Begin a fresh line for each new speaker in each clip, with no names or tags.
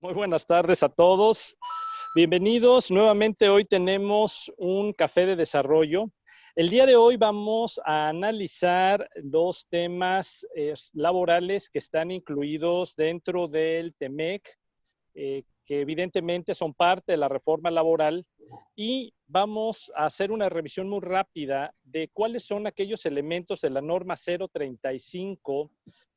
Muy buenas tardes a todos. Bienvenidos. Nuevamente hoy tenemos un café de desarrollo. El día de hoy vamos a analizar dos temas laborales que están incluidos dentro del TEMEC, que evidentemente son parte de la reforma laboral, y vamos a hacer una revisión muy rápida de cuáles son aquellos elementos de la norma 035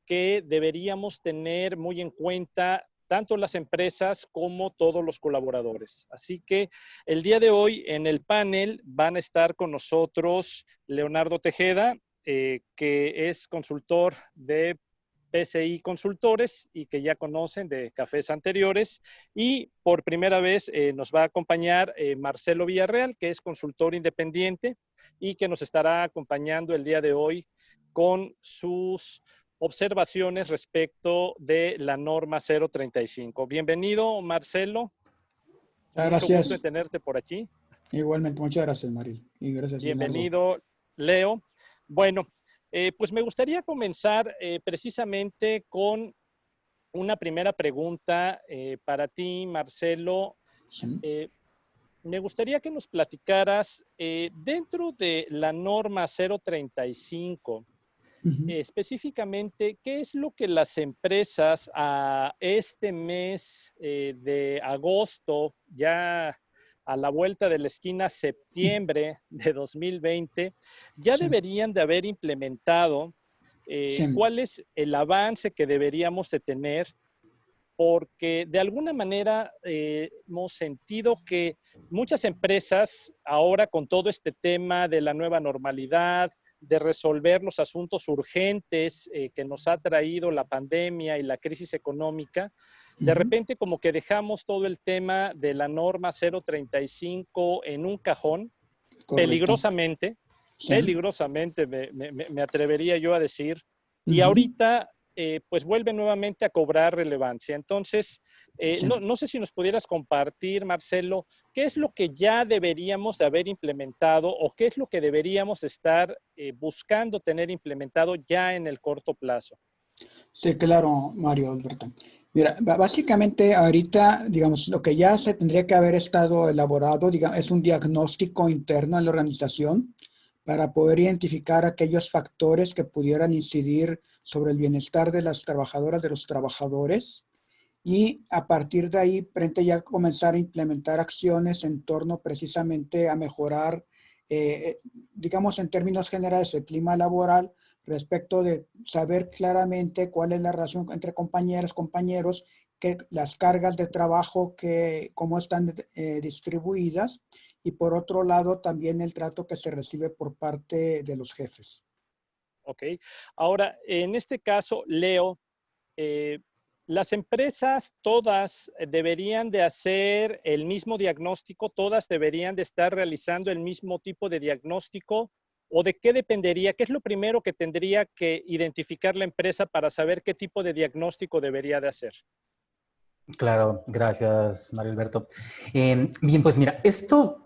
que deberíamos tener muy en cuenta tanto las empresas como todos los colaboradores. Así que el día de hoy en el panel van a estar con nosotros Leonardo Tejeda, que es consultor de PCI Consultores y que ya conocen de cafés anteriores. Y por primera vez nos va a acompañar Marcelo Villarreal, que es consultor independiente y que nos estará acompañando el día de hoy con sus observaciones respecto de la norma 035. Bienvenido, Marcelo.
Muchas
Mucho gusto en
gracias.
tenerte por aquí.
Igualmente, muchas gracias, Maril. Y gracias, Leonardo.
Bienvenido, Leo. Bueno, pues me gustaría comenzar precisamente con una primera pregunta para ti, Marcelo.
Sí.
Me gustaría que nos platicaras dentro de la norma 035, específicamente, ¿qué es lo que las empresas a este mes de agosto, ya a la vuelta de la esquina, septiembre de 2020, ya
Sí,
deberían de haber implementado?
sí,
¿Cuál es el avance que deberíamos de tener? Porque de alguna manera hemos sentido que muchas empresas ahora, con todo este tema de la nueva normalidad, de resolver los asuntos urgentes que nos ha traído la pandemia y la crisis económica, de repente como que dejamos todo el tema de la norma 035 en un cajón,
correcto.
peligrosamente,
Sí.
peligrosamente me atrevería yo a decir, y ahorita pues vuelve nuevamente a cobrar relevancia. Entonces,
Sí.
no sé si nos pudieras compartir, Marcelo, qué es lo que ya deberíamos de haber implementado o qué es lo que deberíamos estar buscando tener implementado ya en el corto plazo.
Sí, claro, Mario Alberto. Mira, básicamente ahorita, digamos, lo que ya se tendría que haber estado elaborado, digamos, es un diagnóstico interno en la organización para poder identificar aquellos factores que pudieran incidir sobre el bienestar de las trabajadoras, de los trabajadores, y a partir de ahí, frente ya comenzar a implementar acciones en torno precisamente a mejorar, digamos, en términos generales, el clima laboral, respecto de saber claramente cuál es la relación entre compañeras, compañeros, que las cargas de trabajo, que, cómo están distribuidas, y por otro lado también el trato que se recibe por parte de los jefes.
Ok. Ahora, en este caso, Leo, eh, las empresas todas deberían de hacer el mismo diagnóstico, todas deberían de estar realizando el mismo tipo de diagnóstico, o de qué dependería, qué es lo primero que tendría que identificar la empresa para saber qué tipo de diagnóstico debería de hacer.
Claro, gracias, Mario Alberto. Bien, pues mira, esto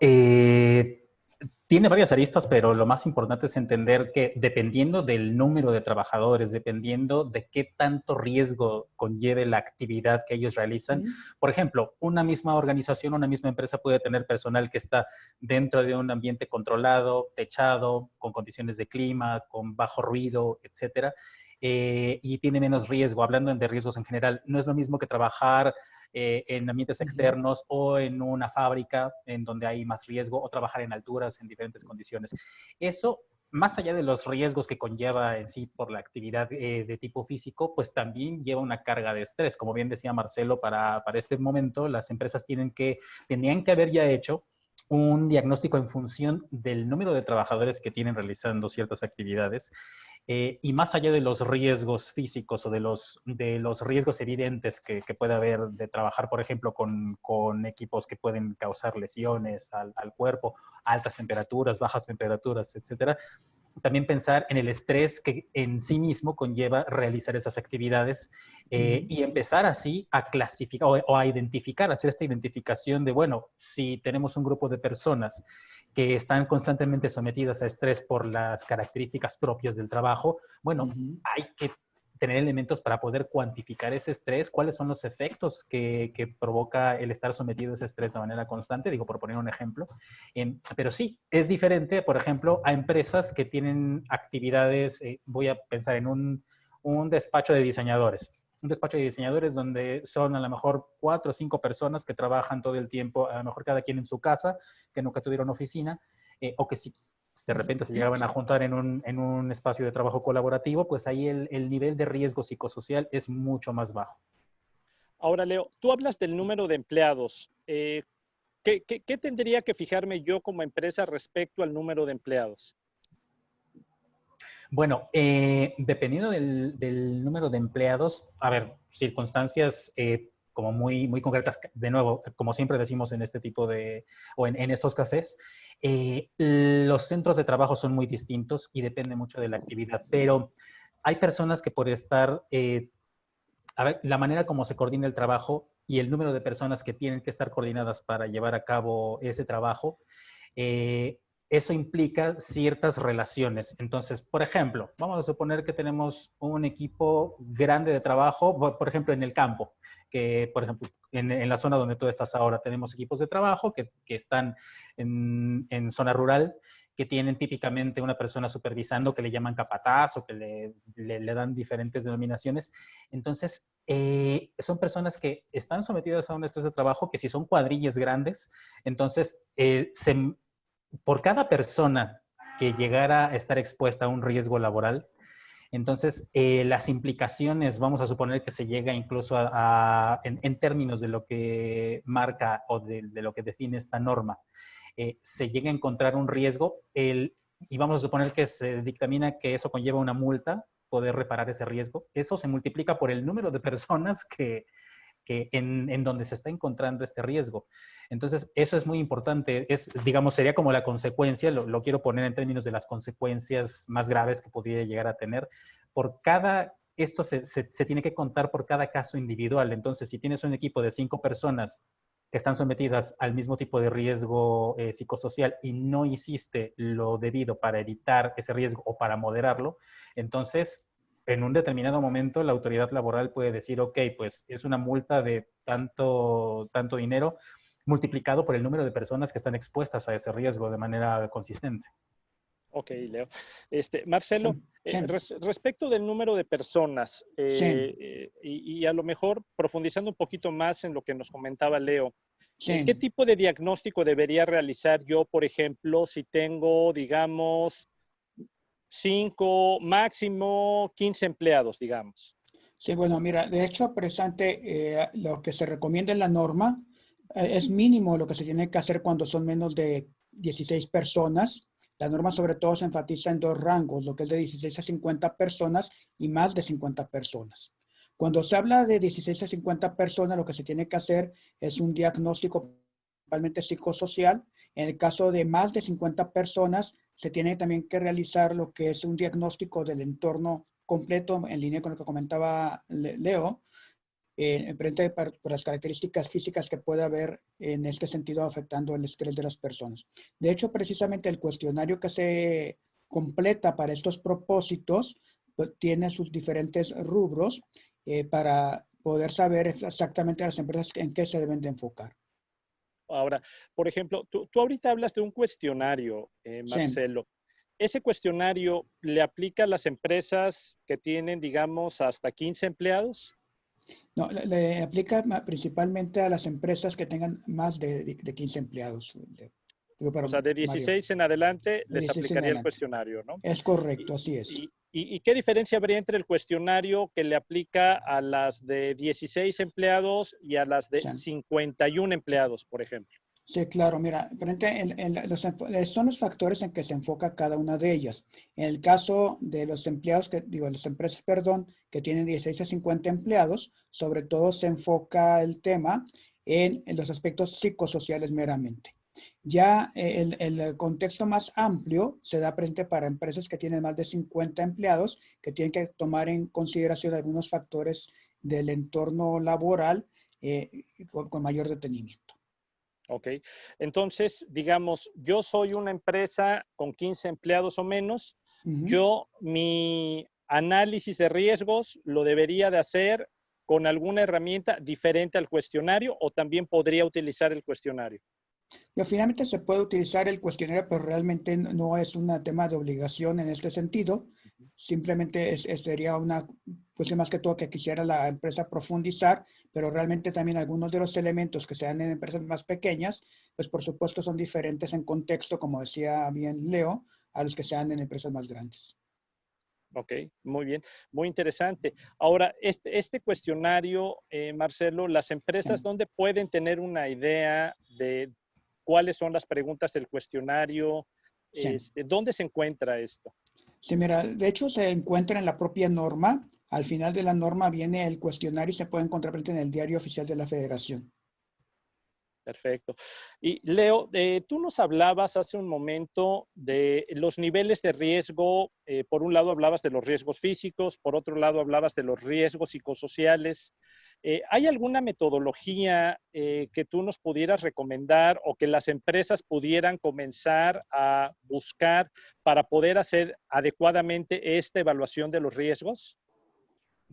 tiene varias aristas, pero lo más importante es entender que dependiendo del número de trabajadores, dependiendo de qué tanto riesgo conlleve la actividad que ellos realizan, por ejemplo, una misma organización, una misma empresa puede tener personal que está dentro de un ambiente controlado, techado, con condiciones de clima, con bajo ruido, etcétera. Y tiene menos riesgo. Hablando de riesgos en general, no es lo mismo que trabajar en ambientes externos o en una fábrica en donde hay más riesgo, o trabajar en alturas en diferentes condiciones. Eso, más allá de los riesgos que conlleva en sí por la actividad de tipo físico, pues también lleva una carga de estrés. Como bien decía Marcelo, para este momento las empresas tenían que haber ya hecho un diagnóstico en función del número de trabajadores que tienen realizando ciertas actividades. Y más allá de los riesgos físicos o de los riesgos evidentes que puede haber de trabajar, por ejemplo, con equipos que pueden causar lesiones al cuerpo, altas temperaturas, bajas temperaturas, etcétera, también pensar en el estrés que en sí mismo conlleva realizar esas actividades y empezar así a clasificar o a identificar, hacer esta identificación de, bueno, si tenemos un grupo de personas que están constantemente sometidas a estrés por las características propias del trabajo, bueno, hay que tener elementos para poder cuantificar ese estrés, cuáles son los efectos que provoca el estar sometido a ese estrés de manera constante, digo, por poner un ejemplo. Pero sí, es diferente, por ejemplo, a empresas que tienen actividades, voy a pensar en un despacho de diseñadores. Un despacho de diseñadores donde son a lo mejor 4 o 5 personas que trabajan todo el tiempo, a lo mejor cada quien en su casa, que nunca tuvieron oficina, o que si de repente se llegaban a juntar en un espacio de trabajo colaborativo, pues ahí el nivel de riesgo psicosocial es mucho más bajo.
Ahora, Leo, tú hablas del número de empleados. ¿Qué tendría que fijarme yo como empresa respecto al número de empleados?
Bueno, dependiendo del número de empleados, a ver, circunstancias como muy concretas, de nuevo, como siempre decimos en este tipo o en estos cafés, los centros de trabajo son muy distintos y depende mucho de la actividad, pero hay personas que por estar, a ver, la manera como se coordina el trabajo y el número de personas que tienen que estar coordinadas para llevar a cabo ese trabajo, eso implica ciertas relaciones. Entonces, por ejemplo, vamos a suponer que tenemos un equipo grande de trabajo, por ejemplo, en el campo, que, por ejemplo, en la zona donde tú estás ahora, tenemos equipos de trabajo que están en zona rural, que tienen típicamente una persona supervisando que le llaman capataz o que le dan diferentes denominaciones. Entonces, son personas que están sometidas a un estrés de trabajo, que si son cuadrillas grandes, entonces por cada persona que llegara a estar expuesta a un riesgo laboral, entonces las implicaciones, vamos a suponer que se llega incluso en términos de lo que marca o de lo que define esta norma, se llega a encontrar un riesgo y vamos a suponer que se dictamina que eso conlleva una multa, poder reparar ese riesgo, eso se multiplica por el número de personas que en donde se está encontrando este riesgo. Entonces, eso es muy importante. Digamos, sería como la consecuencia, lo quiero poner en términos de las consecuencias más graves que podría llegar a tener. Esto se tiene que contar por cada caso individual. Entonces, si tienes un equipo de 5 personas que están sometidas al mismo tipo de riesgo psicosocial y no hiciste lo debido para evitar ese riesgo o para moderarlo, entonces en un determinado momento la autoridad laboral puede decir, ok, pues es una multa de tanto dinero multiplicado por el número de personas que están expuestas a ese riesgo de manera consistente.
Ok, Leo. Marcelo,
Sí,
respecto del número de personas,
sí,
y a lo mejor profundizando un poquito más en lo que nos comentaba Leo, ¿qué
sí.
tipo de diagnóstico debería realizar yo, por ejemplo, si tengo, digamos, 5, máximo 15 empleados, digamos?
Sí, bueno, mira, de hecho, presente, lo que se recomienda en la norma es mínimo lo que se tiene que hacer cuando son menos de 16 personas. La norma sobre todo se enfatiza en dos rangos, lo que es de 16 a 50 personas y más de 50 personas. Cuando se habla de 16 a 50 personas, lo que se tiene que hacer es un diagnóstico principalmente psicosocial. En el caso de más de 50 personas, se tiene también que realizar lo que es un diagnóstico del entorno completo en línea con lo que comentaba Leo, frente por las características físicas que puede haber en este sentido afectando el estrés de las personas. De hecho, precisamente el cuestionario que se completa para estos propósitos pues, tiene sus diferentes rubros para poder saber exactamente las empresas en qué se deben de enfocar.
Ahora, por ejemplo, tú ahorita hablas de un cuestionario,
Sí.
Marcelo. ¿Ese cuestionario le aplica a las empresas que tienen, digamos, hasta 15 empleados?
No, le aplica principalmente a las empresas que tengan más de 15 empleados. Digo,
O
pero
sea, de
Mario,
16 en adelante
de
les
16 en
aplicaría el
adelante.
cuestionario, ¿no?
Es
¿Y,
correcto, así es.
y qué diferencia habría entre el cuestionario que le aplica a las de 16 empleados y a las de
Sí,
51 empleados, por ejemplo?
sí, claro, mira, son los factores en que se enfoca cada una de ellas. En el caso de los empleados, las empresas, perdón, que tienen 16 a 50 empleados, sobre todo se enfoca el tema en los aspectos psicosociales meramente. Ya el contexto más amplio se da presente para empresas que tienen más de 50 empleados, que tienen que tomar en consideración algunos factores del entorno laboral con mayor detenimiento.
Ok. Entonces, digamos, yo soy una empresa con 15 empleados o menos.
Ujú.
Yo, mi análisis de riesgos lo debería de hacer con alguna herramienta diferente al cuestionario o también podría utilizar el cuestionario?
Y finalmente se puede utilizar el cuestionario, pero realmente no es un tema de obligación en este sentido. Simplemente sería una cuestión más que todo que quisiera la empresa profundizar, pero realmente también algunos de los elementos que se dan en empresas más pequeñas, pues por supuesto son diferentes en contexto, como decía bien Leo, a los que se dan en empresas más grandes.
Ok, muy bien, muy interesante. Ahora, este cuestionario, Marcelo, las empresas, ¿dónde pueden tener una idea de cuáles son las preguntas del cuestionario?
Sí.
¿Dónde se encuentra esto?
Sí, mira, de hecho se encuentra en la propia norma. Al final de la norma viene el cuestionario y se puede encontrar en el diario oficial de la Federación.
Perfecto. Y Leo, tú nos hablabas hace un momento de los niveles de riesgo. Por un lado hablabas de los riesgos físicos, por otro lado hablabas de los riesgos psicosociales. ¿Hay alguna metodología que tú nos pudieras recomendar o que las empresas pudieran comenzar a buscar para poder hacer adecuadamente esta evaluación de los riesgos?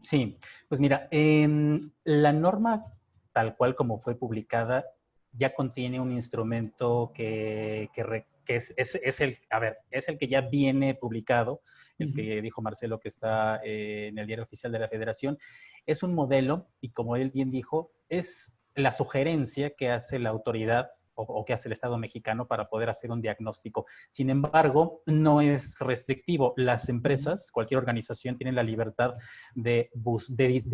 Sí, pues mira, la norma tal cual como fue publicada ya contiene un instrumento que es el, a ver, es el que ya viene publicado, el que dijo Marcelo que está en el diario oficial de la Federación. Es un modelo y como él bien dijo, es la sugerencia que hace la autoridad o que hace el Estado mexicano para poder hacer un diagnóstico. Sin embargo, no es restrictivo. Las empresas, cualquier organización tiene la libertad de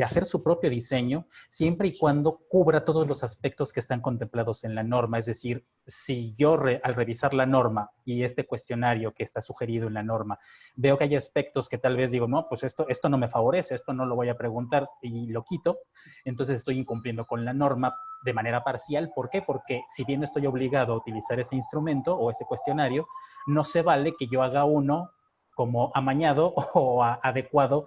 hacer su propio diseño, siempre y cuando cubra todos los aspectos que están contemplados en la norma. Es decir, si yo al revisar la norma y este cuestionario que está sugerido en la norma, veo que hay aspectos que tal vez digo, no, pues esto no me favorece, esto no lo voy a preguntar y lo quito, entonces estoy incumpliendo con la norma de manera parcial. ¿Por qué? Porque si bien estoy obligado a utilizar ese instrumento o ese cuestionario, no se vale que yo haga uno como amañado o adecuado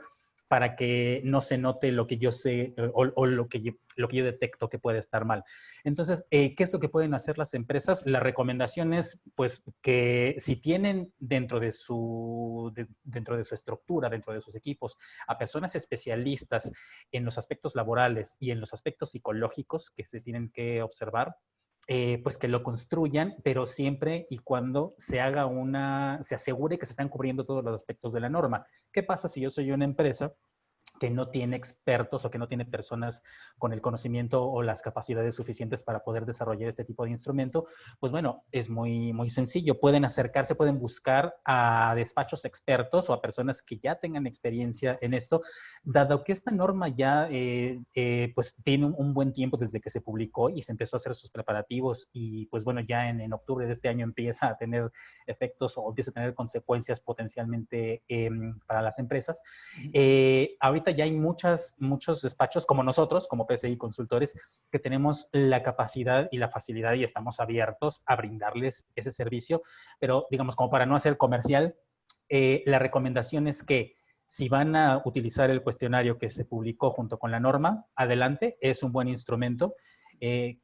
para que no se note lo que yo sé o lo que yo detecto que puede estar mal. Entonces, ¿qué es lo que pueden hacer las empresas? La recomendación es, pues, que si tienen dentro de su estructura, dentro de sus equipos, a personas especialistas en los aspectos laborales y en los aspectos psicológicos que se tienen que observar, pues que lo construyan, pero siempre y cuando se asegure que se están cubriendo todos los aspectos de la norma. ¿Qué pasa si yo soy una empresa que no tiene expertos o que no tiene personas con el conocimiento o las capacidades suficientes para poder desarrollar este tipo de instrumento? Pues bueno, es muy, muy sencillo. Pueden acercarse, pueden buscar a despachos expertos o a personas que ya tengan experiencia en esto, dado que esta norma ya pues tiene un buen tiempo desde que se publicó y se empezó a hacer sus preparativos y pues bueno, ya en octubre de este año empieza a tener efectos o empieza a tener consecuencias potencialmente para las empresas. Ahorita ya hay muchos despachos como nosotros, como PCI Consultores, que tenemos la capacidad y la facilidad y estamos abiertos a brindarles ese servicio, pero digamos, como para no hacer comercial, la recomendación es que si van a utilizar el cuestionario que se publicó junto con la norma, adelante, es un buen instrumento.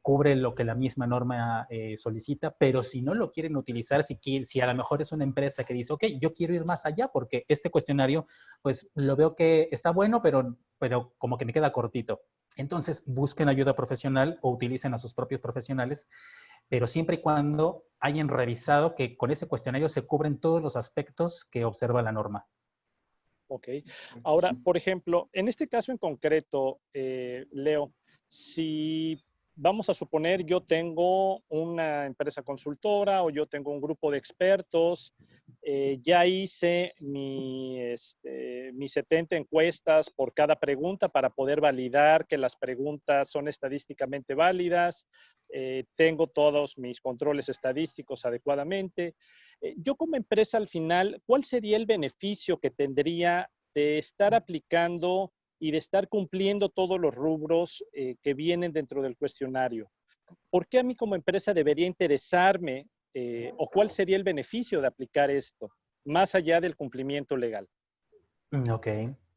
Cubre lo que la misma norma solicita, pero si no lo quieren utilizar, si a lo mejor es una empresa que dice, ok, yo quiero ir más allá porque este cuestionario, pues lo veo que está bueno, pero como que me queda cortito. Entonces, busquen ayuda profesional o utilicen a sus propios profesionales, pero siempre y cuando hayan revisado que con ese cuestionario se cubren todos los aspectos que observa la norma.
Ok. Ahora, por ejemplo, en este caso en concreto, Leo, si vamos a suponer yo tengo una empresa consultora o yo tengo un grupo de expertos, ya hice mis 70 encuestas por cada pregunta para poder validar que las preguntas son estadísticamente válidas, tengo todos mis controles estadísticos adecuadamente. Yo como empresa al final, ¿cuál sería el beneficio que tendría de estar aplicando y de estar cumpliendo todos los rubros que vienen dentro del cuestionario? ¿Por qué a mí como empresa debería interesarme o cuál sería el beneficio de aplicar esto, más allá del cumplimiento legal?
Ok.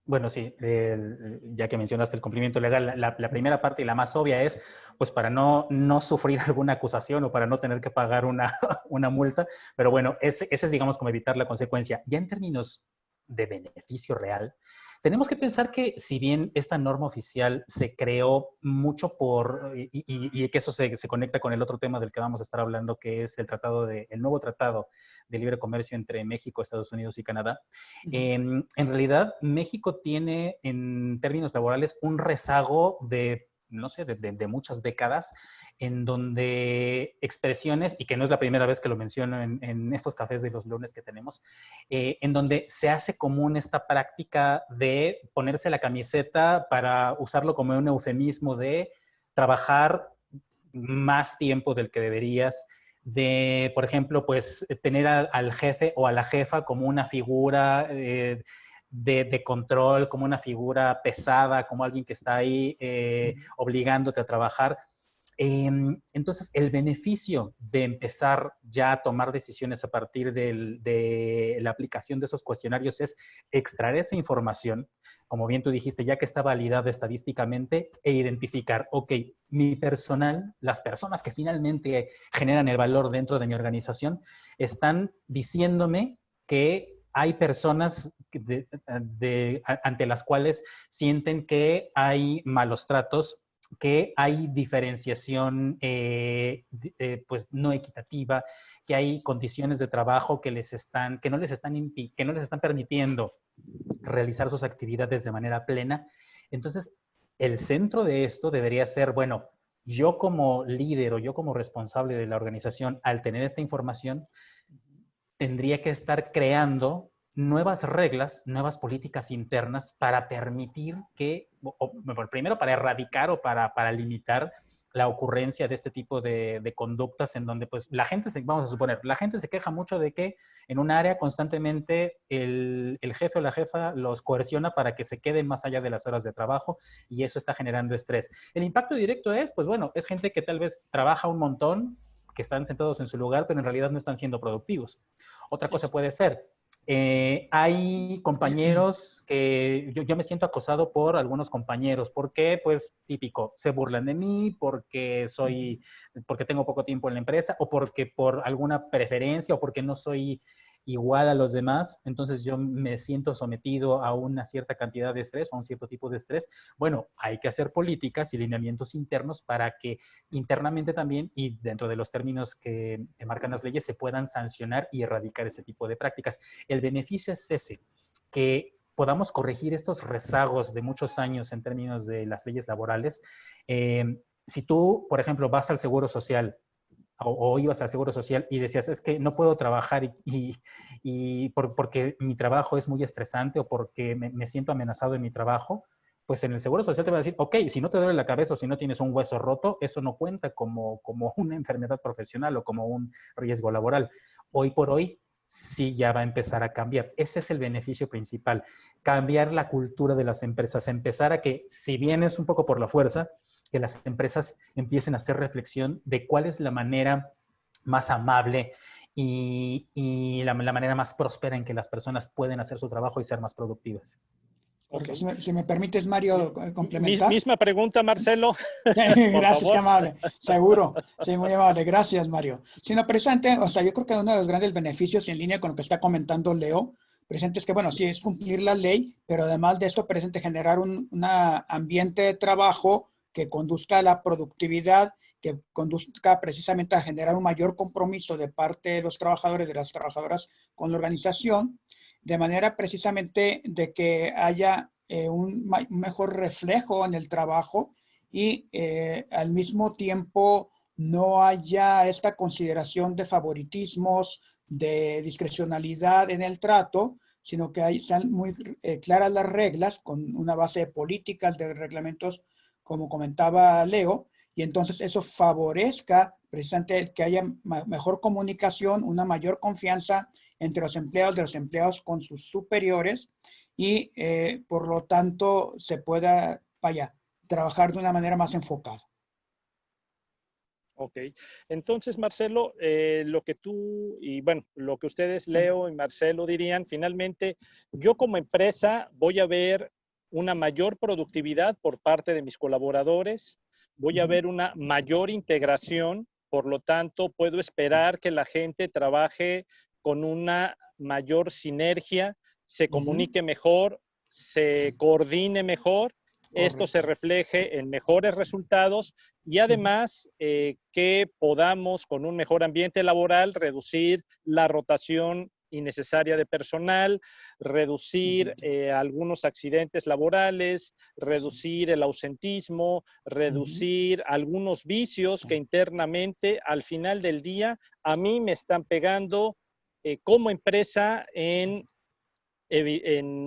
Bueno, sí, ya que mencionaste el cumplimiento legal, la primera parte y la más obvia es, pues para no sufrir alguna acusación o para no tener que pagar una multa, pero bueno, ese es, digamos, como evitar la consecuencia. Ya en términos de beneficio real, tenemos que pensar que si bien esta norma oficial se creó mucho y que eso se conecta con el otro tema del que vamos a estar hablando, que es el nuevo tratado de libre comercio entre México, Estados Unidos y Canadá, en realidad México tiene en términos laborales un rezago de, no sé, de muchas décadas, en donde expresiones, y que no es la primera vez que lo menciono en estos cafés de los lunes que tenemos, en donde se hace común esta práctica de ponerse la camiseta para usarlo como un eufemismo de trabajar más tiempo del que deberías, de, por ejemplo, pues tener al jefe o a la jefa como una figura de control, como una figura pesada, como alguien que está ahí obligándote a trabajar. Entonces, el beneficio de empezar ya a tomar decisiones a partir de la aplicación de esos cuestionarios es extraer esa información, como bien tú dijiste, ya que está validada estadísticamente, e identificar, ok, mi personal, las personas que finalmente generan el valor dentro de mi organización, están diciéndome que hay personas ante las cuales sienten que hay malos tratos, que hay diferenciación pues no equitativa, que hay condiciones de trabajo que no les están permitiendo realizar sus actividades de manera plena. Entonces, el centro de esto debería ser, bueno, yo como líder o yo como responsable de la organización, al tener esta información, tendría que estar creando nuevas reglas, nuevas políticas internas para permitir que, primero para erradicar o para limitar la ocurrencia de este tipo de conductas en donde pues la gente, vamos a suponer, la gente se queja mucho de que en un área constantemente el jefe o la jefa los coerciona para que se queden más allá de las horas de trabajo y eso está generando estrés. El impacto directo es, pues bueno, es gente que tal vez trabaja un montón, que están sentados en su lugar, pero en realidad no están siendo productivos. Otra cosa puede ser, hay compañeros que yo me siento acosado por algunos compañeros, porque pues típico, se burlan de mí, porque tengo poco tiempo en la empresa, o porque por alguna preferencia, o porque no soy igual a los demás, entonces yo me siento sometido a una cierta cantidad de estrés o a un cierto tipo de estrés. Bueno, hay que hacer políticas y lineamientos internos para que internamente también y dentro de los términos que marcan las leyes se puedan sancionar y erradicar ese tipo de prácticas. El beneficio es ese, que podamos corregir estos rezagos de muchos años en términos de las leyes laborales. Si tú, por ejemplo, vas al Seguro Social o ibas al Seguro Social y decías, es que no puedo trabajar porque mi trabajo es muy estresante o porque me siento amenazado en mi trabajo, pues en el Seguro Social te va a decir, ok, si no te duele la cabeza o si no tienes un hueso roto, eso no cuenta como una enfermedad profesional o como un riesgo laboral. Hoy por hoy, sí ya va a empezar a cambiar. Ese es el beneficio principal, cambiar la cultura de las empresas, empezar a que, si bien es un poco por la fuerza, que las empresas empiecen a hacer reflexión de cuál es la manera más amable y la manera más próspera en que las personas pueden hacer su trabajo y ser más productivas.
Porque si me permites, Mario, complementar.
Misma pregunta, Marcelo.
Gracias, qué amable. Seguro. Sí, muy amable. Gracias, Mario. Sino presente, o sea, yo creo que uno de los grandes beneficios en línea con lo que está comentando Leo, presente es que, bueno, sí es cumplir la ley, pero además de esto, presente generar un ambiente de trabajo que conduzca a la productividad, que conduzca precisamente a generar un mayor compromiso de parte de los trabajadores, de las trabajadoras con la organización, de manera precisamente de que haya un mejor reflejo en el trabajo y al mismo tiempo no haya esta consideración de favoritismos, de discrecionalidad en el trato, sino que sean muy claras las reglas con una base de políticas, de reglamentos, como comentaba Leo, y entonces eso favorezca precisamente que haya mejor comunicación, una mayor confianza entre los empleados con sus superiores y por lo tanto se pueda, trabajar de una manera más enfocada.
Ok, entonces Marcelo, lo que tú y bueno, lo que ustedes Leo y Marcelo dirían, finalmente yo como empresa voy a ver una mayor productividad por parte de mis colaboradores, voy a ver una mayor integración, por lo tanto puedo esperar que la gente trabaje con una mayor sinergia, se comunique mejor, se coordine mejor. Esto se refleje en mejores resultados y además que podamos con un mejor ambiente laboral reducir la rotación innecesaria de personal, reducir algunos accidentes laborales, reducir el ausentismo, reducir algunos vicios que internamente al final del día a mí me están pegando como empresa en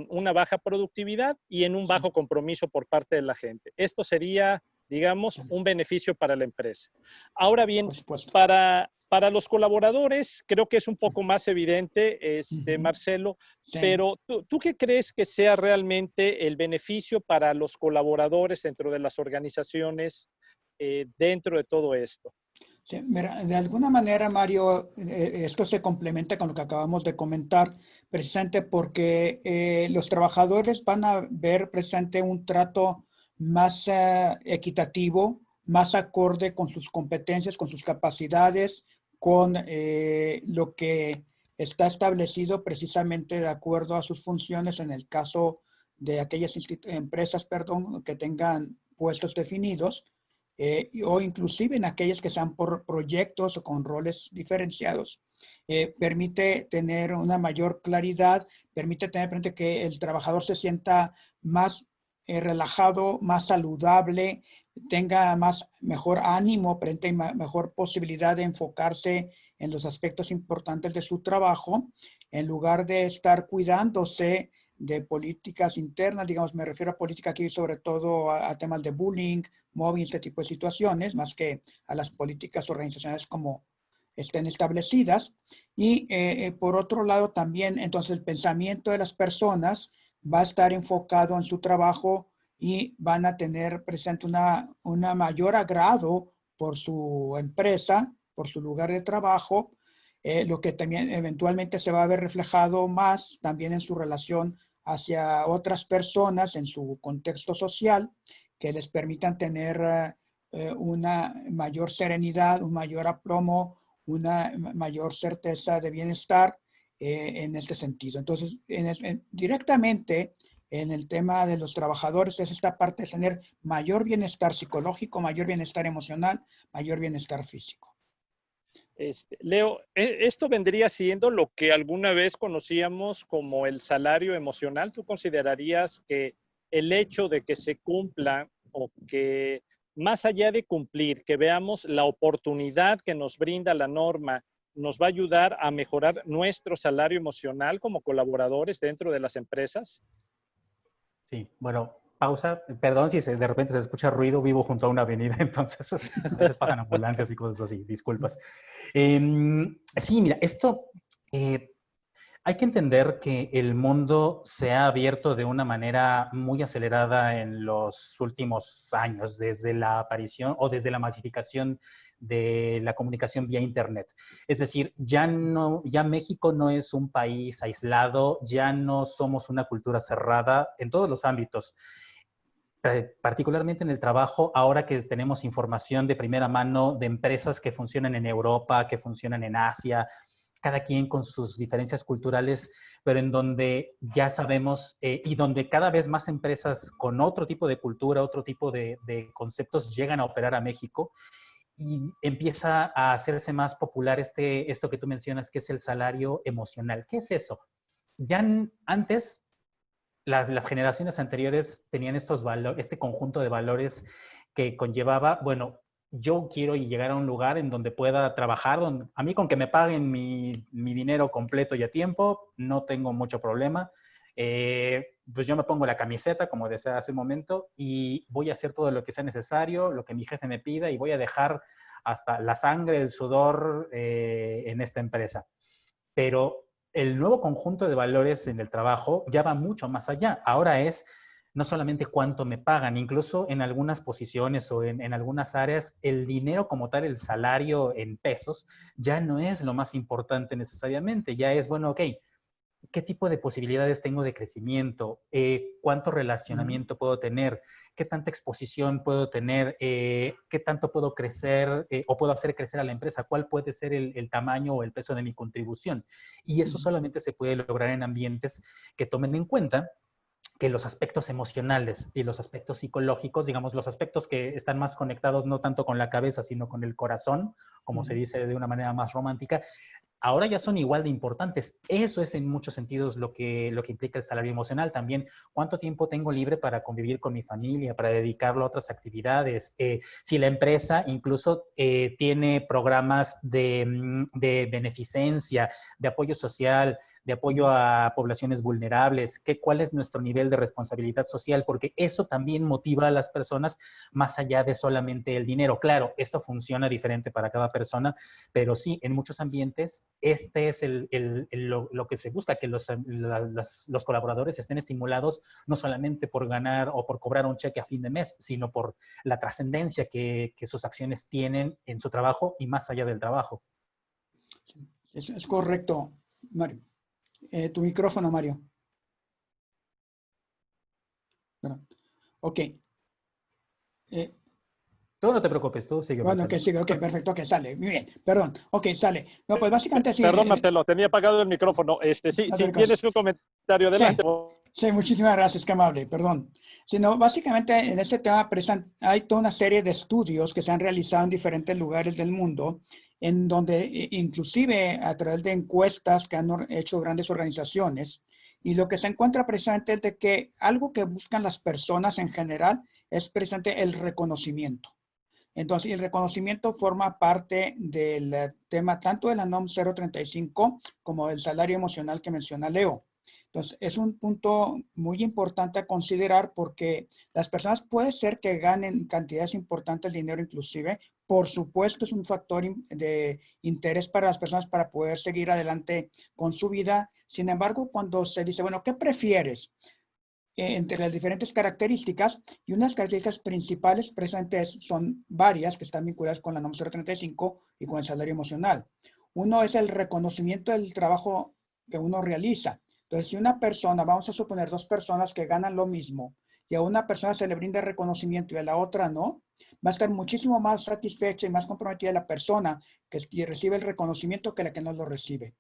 una baja productividad y en un bajo compromiso por parte de la gente. Esto sería, digamos, un beneficio para la empresa. Ahora bien, para los colaboradores, creo que es un poco más evidente, Marcelo, pero ¿tú qué crees que sea realmente el beneficio para los colaboradores dentro de las organizaciones dentro de todo esto?
Sí, mira, de alguna manera, Mario, esto se complementa con lo que acabamos de comentar, precisamente porque los trabajadores van a ver precisamente un trato más equitativo, más acorde con sus competencias, con sus capacidades, con lo que está establecido precisamente de acuerdo a sus funciones en el caso de aquellas empresas, que tengan puestos definidos. O inclusive en aquellas que sean por proyectos o con roles diferenciados. Permite tener una mayor claridad, permite tener frente que el trabajador se sienta más relajado, más saludable, tenga mejor ánimo, frente mejor posibilidad de enfocarse en los aspectos importantes de su trabajo, en lugar de estar cuidándose de políticas internas, digamos, me refiero a política aquí sobre todo a temas de bullying, mobbing, este tipo de situaciones, más que a las políticas organizacionales como estén establecidas. Y por otro lado también, entonces el pensamiento de las personas va a estar enfocado en su trabajo y van a tener presente una mayor agrado por su empresa, por su lugar de trabajo, lo que también eventualmente se va a ver reflejado más también en su relación hacia otras personas en su contexto social, que les permitan tener una mayor serenidad, un mayor aplomo, una mayor certeza de bienestar en este sentido. Entonces, directamente en el tema de los trabajadores es esta parte de tener mayor bienestar psicológico, mayor bienestar emocional, mayor bienestar físico.
Leo, esto vendría siendo lo que alguna vez conocíamos como el salario emocional. ¿Tú considerarías que el hecho de que se cumpla o que más allá de cumplir, que veamos la oportunidad que nos brinda la norma, nos va a ayudar a mejorar nuestro salario emocional como colaboradores dentro de las empresas?
Sí, bueno, pausa. Perdón si de repente se escucha ruido, vivo junto a una avenida, entonces a veces pasan ambulancias y cosas así, disculpas. Sí, mira, esto hay que entender que el mundo se ha abierto de una manera muy acelerada en los últimos años, desde la aparición o desde la masificación de la comunicación vía Internet. Es decir, ya México no es un país aislado, ya no somos una cultura cerrada en todos los ámbitos. Particularmente en el trabajo, ahora que tenemos información de primera mano de empresas que funcionan en Europa, que funcionan en Asia, cada quien con sus diferencias culturales, pero en donde ya sabemos y donde cada vez más empresas con otro tipo de cultura, otro tipo de conceptos llegan a operar a México y empieza a hacerse más popular esto que tú mencionas, que es el salario emocional. ¿Qué es eso? Ya antes, las generaciones anteriores tenían este conjunto de valores que conllevaba, bueno, yo quiero llegar a un lugar en donde pueda trabajar, a mí con que me paguen mi dinero completo y a tiempo, no tengo mucho problema. Pues yo me pongo la camiseta, como decía hace un momento, y voy a hacer todo lo que sea necesario, lo que mi jefe me pida, y voy a dejar hasta la sangre, el sudor en esta empresa. Pero el nuevo conjunto de valores en el trabajo ya va mucho más allá. Ahora es no solamente cuánto me pagan, incluso en algunas posiciones o en algunas áreas, el dinero como tal, el salario en pesos, ya no es lo más importante necesariamente. Ya es, bueno, ok, qué tipo de posibilidades tengo de crecimiento, cuánto relacionamiento puedo tener, qué tanta exposición puedo tener, qué tanto puedo crecer o puedo hacer crecer a la empresa, cuál puede ser el tamaño o el peso de mi contribución. Y eso solamente se puede lograr en ambientes que tomen en cuenta que los aspectos emocionales y los aspectos psicológicos, digamos, los aspectos que están más conectados no tanto con la cabeza, sino con el corazón, como se dice de una manera más romántica, ahora ya son igual de importantes. Eso es en muchos sentidos lo que implica el salario emocional. También, cuánto tiempo tengo libre para convivir con mi familia, para dedicarlo a otras actividades. Si la empresa incluso tiene programas de beneficencia, de apoyo social, de apoyo a poblaciones vulnerables, cuál es nuestro nivel de responsabilidad social, porque eso también motiva a las personas más allá de solamente el dinero. Claro, esto funciona diferente para cada persona, pero sí, en muchos ambientes, este es lo que se busca, que los colaboradores estén estimulados no solamente por ganar o por cobrar un cheque a fin de mes, sino por la trascendencia que sus acciones tienen en su trabajo y más allá del trabajo.
Es correcto, Mario. Tu micrófono, Mario. Perdón. Ok.
Tú no te preocupes, tú sigue.
Bueno, que sigue, ok, perfecto, que sale. Muy bien, perdón. Ok, sale. No, pues básicamente sí.
Perdón, Marcelo, tenía apagado el micrófono. Sí,
no
si tienes un comentario, adelante.
Sí, muchísimas gracias, qué amable, perdón. Sino, básicamente en este tema hay toda una serie de estudios que se han realizado en diferentes lugares del mundo, en donde inclusive a través de encuestas que han hecho grandes organizaciones, y lo que se encuentra precisamente es de que algo que buscan las personas en general es precisamente el reconocimiento. Entonces, el reconocimiento forma parte del tema tanto de la NOM 035 como del salario emocional que menciona Leo. Entonces, es un punto muy importante a considerar porque las personas puede ser que ganen cantidades importantes de dinero inclusive. Por supuesto, es un factor de interés para las personas para poder seguir adelante con su vida. Sin embargo, cuando se dice, bueno, ¿qué prefieres? Entre las diferentes características, y unas características principales precisamente son varias que están vinculadas con la NOM 035 y con el salario emocional. Uno es el reconocimiento del trabajo que uno realiza. Entonces, si una persona, vamos a suponer dos personas que ganan lo mismo, y a una persona se le brinda reconocimiento y a la otra no, va a estar muchísimo más satisfecha y más comprometida la persona que recibe el reconocimiento que la que no lo recibe.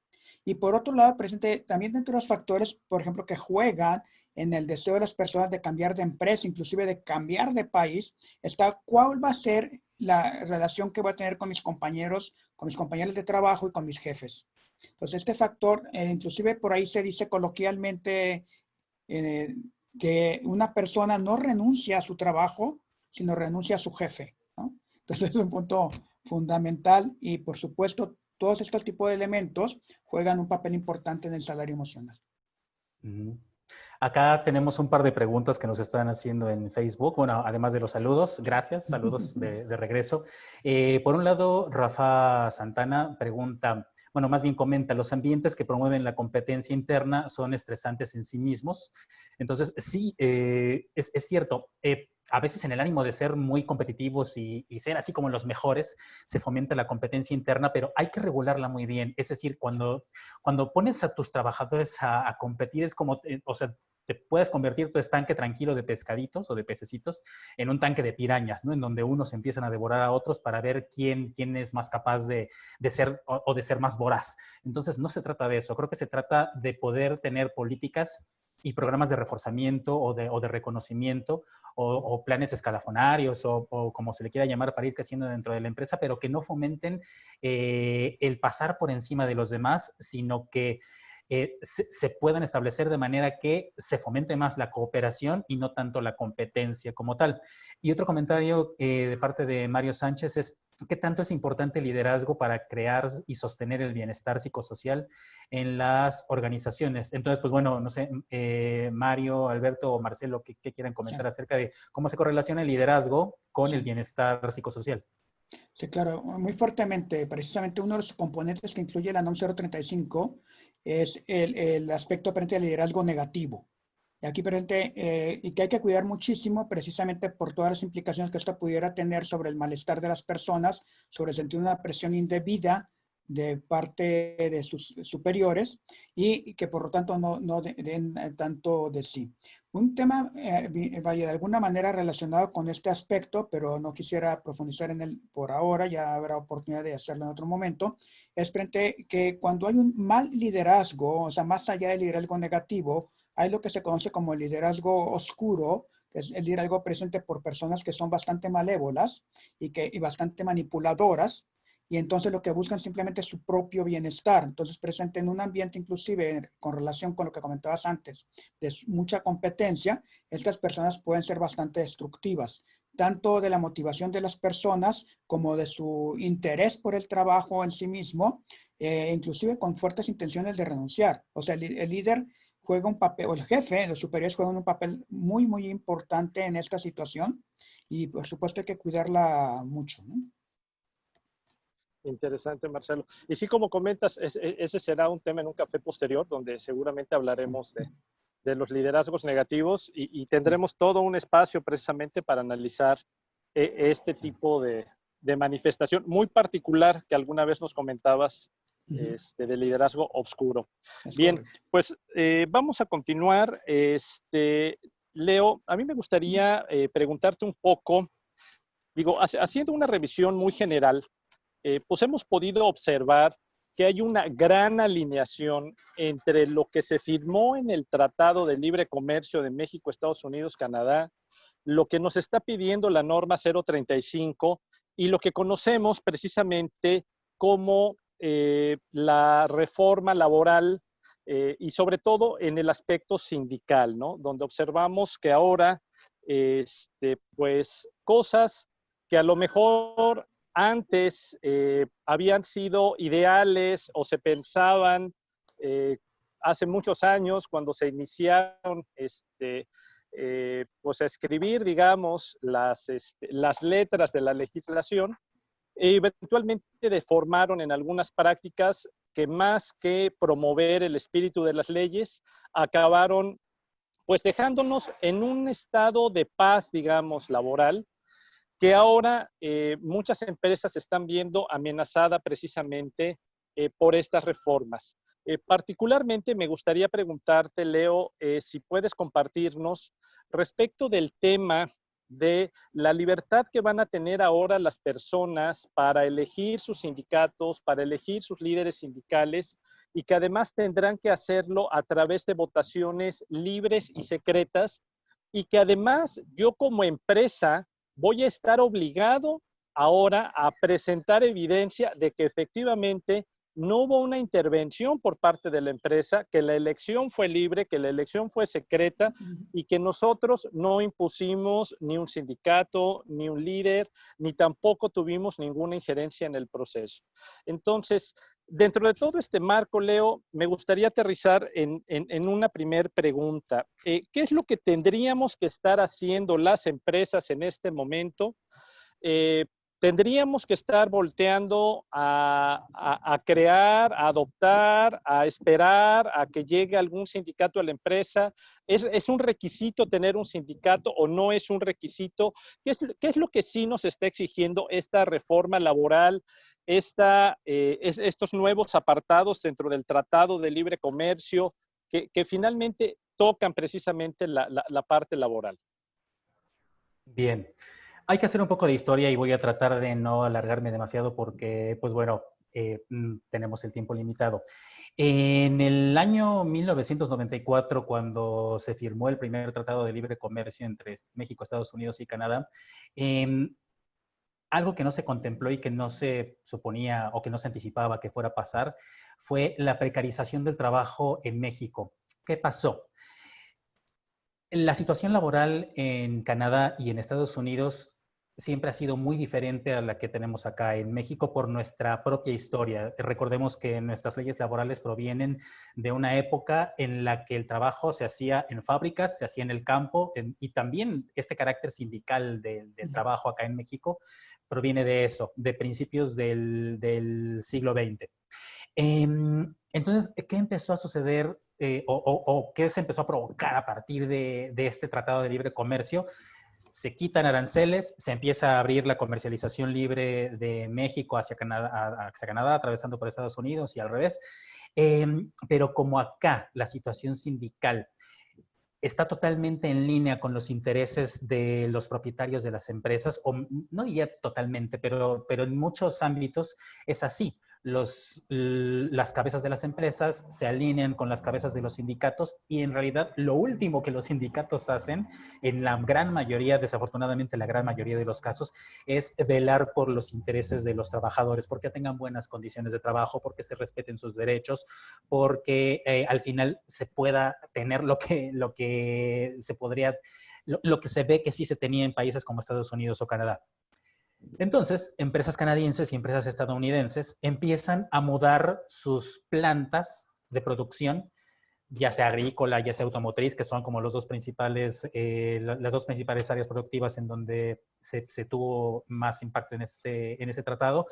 Y por otro lado, presente también dentro de los factores, por ejemplo, que juegan en el deseo de las personas de cambiar de empresa, inclusive de cambiar de país, está cuál va a ser la relación que voy a tener con mis compañeros de trabajo y con mis jefes. Entonces, este factor, inclusive por ahí se dice coloquialmente que una persona no renuncia a su trabajo, sino renuncia a su jefe, ¿no? Entonces, es un punto fundamental y, por supuesto, todos estos tipos de elementos juegan un papel importante en el salario emocional.
Acá tenemos un par de preguntas que nos están haciendo en Facebook. Bueno, además de los saludos, gracias, saludos de regreso. Por un lado, Rafa Santana pregunta, bueno, más bien comenta, los ambientes que promueven la competencia interna son estresantes en sí mismos. Entonces, sí, es cierto. A veces en el ánimo de ser muy competitivos y ser así como los mejores, se fomenta la competencia interna, pero hay que regularla muy bien. Es decir, cuando pones a tus trabajadores a competir, es como, o sea, te puedes convertir tu estanque tranquilo de pescaditos o de pececitos en un tanque de pirañas, ¿no? En donde unos empiezan a devorar a otros para ver quién es más capaz de ser o de ser más voraz. Entonces, no se trata de eso. Creo que se trata de poder tener políticas y programas de reforzamiento o de reconocimiento o planes escalafonarios o como se le quiera llamar para ir creciendo dentro de la empresa, pero que no fomenten el pasar por encima de los demás, sino que se puedan establecer de manera que se fomente más la cooperación y no tanto la competencia como tal. Y otro comentario de parte de Mario Sánchez es, ¿qué tanto es importante el liderazgo para crear y sostener el bienestar psicosocial en las organizaciones? Entonces, pues bueno, no sé, Mario, Alberto o Marcelo, ¿qué quieran comentar acerca de cómo se correlaciona el liderazgo con el bienestar psicosocial?
Sí, claro, muy fuertemente. Precisamente uno de los componentes que incluye la NOM 035 es el aspecto frente al liderazgo negativo. Y aquí presente, y que hay que cuidar muchísimo precisamente por todas las implicaciones que esto pudiera tener sobre el malestar de las personas, sobre sentir una presión indebida de parte de sus superiores y que por lo tanto no den tanto de sí. Un tema, vaya, de alguna manera relacionado con este aspecto, pero no quisiera profundizar en él por ahora, ya habrá oportunidad de hacerlo en otro momento, es frente que cuando hay un mal liderazgo, o sea, más allá del liderazgo negativo, hay lo que se conoce como el liderazgo oscuro, que es el liderazgo presente por personas que son bastante malévolas y bastante manipuladoras, y entonces lo que buscan simplemente es su propio bienestar. Entonces presente en un ambiente inclusive con relación con lo que comentabas antes, de mucha competencia, estas personas pueden ser bastante destructivas, tanto de la motivación de las personas como de su interés por el trabajo en sí mismo, inclusive con fuertes intenciones de renunciar. O sea, el líder juega un papel, o el jefe, los superiores juegan un papel muy, muy importante en esta situación y por supuesto hay que cuidarla mucho, ¿no?
Interesante, Marcelo. Y sí, como comentas, ese será un tema en un café posterior, donde seguramente hablaremos de los liderazgos negativos y tendremos todo un espacio precisamente para analizar este tipo de manifestación muy particular que alguna vez nos comentabas de liderazgo oscuro.
Es
Bien,
correcto.
pues vamos a continuar. Leo, a mí me gustaría preguntarte un poco, digo, haciendo una revisión muy general, pues hemos podido observar que hay una gran alineación entre lo que se firmó en el Tratado de Libre Comercio de México, Estados Unidos, Canadá, lo que nos está pidiendo la norma 035 y lo que conocemos precisamente como la reforma laboral y sobre todo en el aspecto sindical, ¿no? Donde observamos que ahora, pues, cosas que a lo mejor antes habían sido ideales o se pensaban eh, hace muchos años cuando se iniciaron pues a escribir, digamos, las letras de la legislación, e eventualmente deformaron en algunas prácticas que más que promover el espíritu de las leyes, acabaron pues dejándonos en un estado de paz, digamos, laboral, que ahora muchas empresas están viendo amenazada precisamente por estas reformas. Particularmente me gustaría preguntarte, Leo, si puedes compartirnos respecto del tema de la libertad que van a tener ahora las personas para elegir sus sindicatos, para elegir sus líderes sindicales y que además tendrán que hacerlo a través de votaciones libres y secretas y que además yo como empresa voy a estar obligado ahora a presentar evidencia de que efectivamente no hubo una intervención por parte de la empresa, que la elección fue libre, que la elección fue secreta y que nosotros no impusimos ni un sindicato, ni un líder, ni tampoco tuvimos ninguna injerencia en el proceso. Entonces, dentro de todo este marco, Leo, me gustaría aterrizar en una primer pregunta. ¿Qué es lo que tendríamos que estar haciendo las empresas en este momento? Tendríamos que estar volteando a crear, a adoptar, a esperar a que llegue algún sindicato a la empresa. ¿Es un requisito tener un sindicato o no es un requisito? ¿Qué es lo que sí nos está exigiendo esta reforma laboral, estos nuevos apartados dentro del Tratado de Libre Comercio que finalmente tocan precisamente la parte laboral?
Bien. Hay que hacer un poco de historia y voy a tratar de no alargarme demasiado porque, pues bueno, tenemos el tiempo limitado. En el año 1994, cuando se firmó el primer Tratado de Libre Comercio entre México, Estados Unidos y Canadá, algo que no se contempló y que no se suponía o que no se anticipaba que fuera a pasar fue la precarización del trabajo en México. ¿Qué pasó? La situación laboral en Canadá y en Estados Unidos siempre ha sido muy diferente a la que tenemos acá en México por nuestra propia historia. Recordemos que nuestras leyes laborales provienen de una época en la que el trabajo se hacía en fábricas, se hacía en el campo, y también este carácter sindical del trabajo acá en México proviene de eso, de principios del siglo XX. Entonces, ¿qué empezó a suceder o qué se empezó a provocar a partir de este Tratado de Libre Comercio? se quitan aranceles, se empieza a abrir la comercialización libre de México hacia Canadá, atravesando por Estados Unidos y al revés. Pero como acá la situación sindical está totalmente en línea con los intereses de los propietarios de las empresas, o no diría totalmente, pero en muchos ámbitos es así. Las cabezas de las empresas se alinean con las cabezas de los sindicatos y en realidad lo último que los sindicatos hacen, en la gran mayoría, desafortunadamente la gran mayoría de los casos, es velar por los intereses de los trabajadores, porque tengan buenas condiciones de trabajo, porque se respeten sus derechos, porque al final se pueda tener lo que se podría, lo que se ve que sí se tenía en países como Estados Unidos o Canadá. Entonces, empresas canadienses y empresas estadounidenses empiezan a mudar sus plantas de producción, ya sea agrícola, ya sea automotriz, que son como las dos principales áreas productivas en donde se tuvo más impacto en este tratado.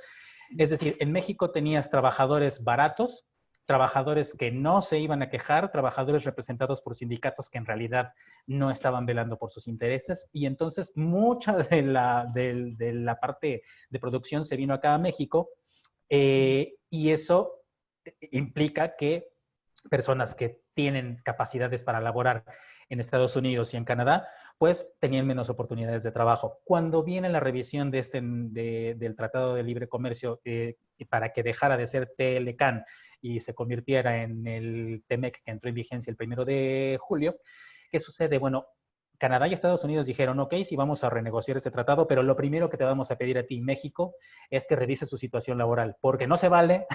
Es decir, en México tenías trabajadores baratos, trabajadores que no se iban a quejar, trabajadores representados por sindicatos que en realidad no estaban velando por sus intereses, y entonces mucha de la parte de producción se vino acá a México, y eso implica que personas que tienen capacidades para laborar en Estados Unidos y en Canadá, pues tenían menos oportunidades de trabajo. Cuando viene la revisión del Tratado de Libre Comercio para que dejara de ser TLCAN y se convirtiera en el TEMEC, que entró en vigencia el 1 de julio, ¿qué sucede? Bueno, Canadá y Estados Unidos dijeron, ok, sí vamos a renegociar este tratado, pero lo primero que te vamos a pedir a ti, México, es que revises tu situación laboral, porque no se vale,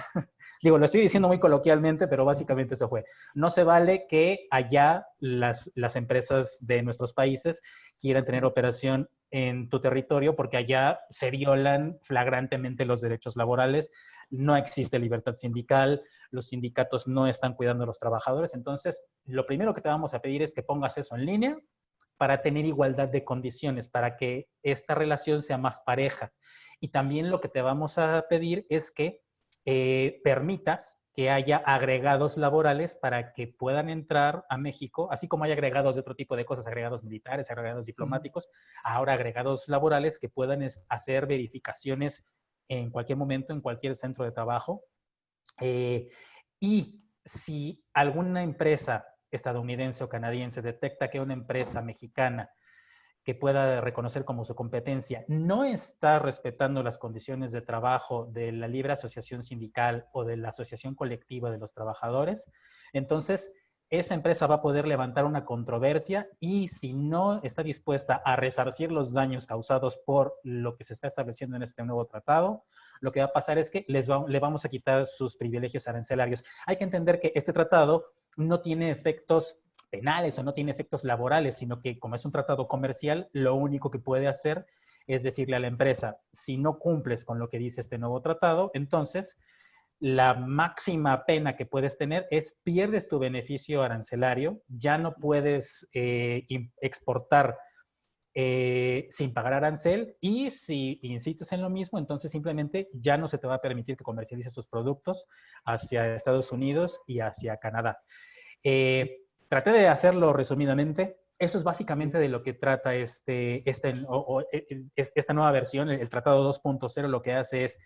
digo, lo estoy diciendo muy coloquialmente, pero básicamente eso fue, no se vale que allá las empresas de nuestros países quieran tener operación en tu territorio, porque allá se violan flagrantemente los derechos laborales, no existe libertad sindical, los sindicatos no están cuidando a los trabajadores, entonces lo primero que te vamos a pedir es que pongas eso en línea, para tener igualdad de condiciones, para que esta relación sea más pareja. Y también lo que te vamos a pedir es que permitas que haya agregados laborales para que puedan entrar a México, así como hay agregados de otro tipo de cosas, agregados militares, agregados diplomáticos, ahora agregados laborales que puedan hacer verificaciones en cualquier momento, en cualquier centro de trabajo. Y si alguna empresa estadounidense o canadiense detecta que una empresa mexicana que pueda reconocer como su competencia no está respetando las condiciones de trabajo de la libre asociación sindical o de la asociación colectiva de los trabajadores, entonces esa empresa va a poder levantar una controversia y si no está dispuesta a resarcir los daños causados por lo que se está estableciendo en este nuevo tratado, lo que va a pasar es que le vamos a quitar sus privilegios arancelarios. Hay que entender que este tratado no tiene efectos penales o no tiene efectos laborales, sino que como es un tratado comercial, lo único que puede hacer es decirle a la empresa, si no cumples con lo que dice este nuevo tratado, entonces la máxima pena que puedes tener es pierdes tu beneficio arancelario, ya no puedes exportar sin pagar arancel, y si insistes en lo mismo, entonces simplemente ya no se te va a permitir que comercialices tus productos hacia Estados Unidos y hacia Canadá. Traté de hacerlo resumidamente. Eso es básicamente de lo que trata esta nueva versión, el Tratado 2.0. Lo que hace es,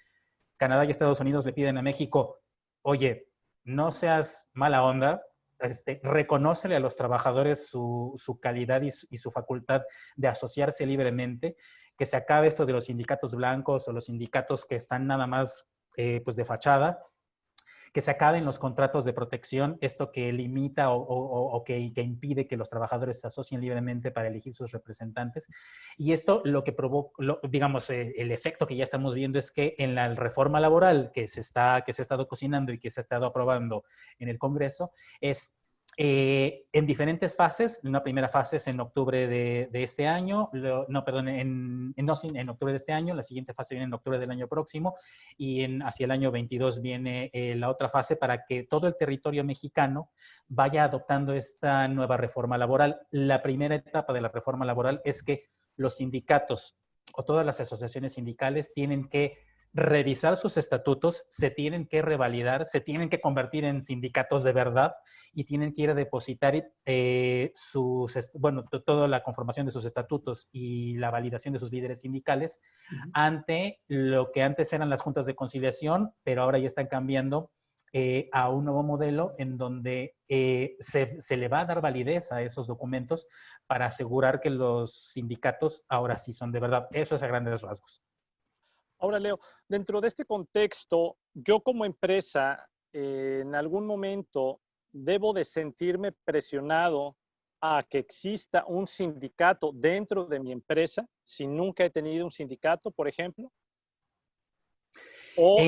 Canadá y Estados Unidos le piden a México, oye, no seas mala onda, reconócele a los trabajadores su calidad y su facultad de asociarse libremente, que se acabe esto de los sindicatos blancos o los sindicatos que están nada más pues de fachada, que se acaben los contratos de protección, esto que limita o que impide que los trabajadores se asocien libremente para elegir sus representantes. Y esto lo que provoca, digamos, el efecto que ya estamos viendo es que en la reforma laboral que se ha estado cocinando y que se ha estado aprobando en el Congreso, es en diferentes fases. Una primera fase es en octubre de este año, en octubre de este año, la siguiente fase viene en octubre del año próximo, y hacia el año 22 viene la otra fase para que todo el territorio mexicano vaya adoptando esta nueva reforma laboral. La primera etapa de la reforma laboral es que los sindicatos o todas las asociaciones sindicales tienen que revisar sus estatutos, se tienen que revalidar, se tienen que convertir en sindicatos de verdad y tienen que ir a depositar toda la conformación de sus estatutos y la validación de sus líderes sindicales ante lo que antes eran las juntas de conciliación, pero ahora ya están cambiando a un nuevo modelo en donde se le va a dar validez a esos documentos para asegurar que los sindicatos ahora sí son de verdad. Eso es a grandes rasgos.
Ahora, Leo, dentro de este contexto, yo como empresa, en algún momento debo de sentirme presionado a que exista un sindicato dentro de mi empresa, si nunca he tenido un sindicato, por ejemplo. O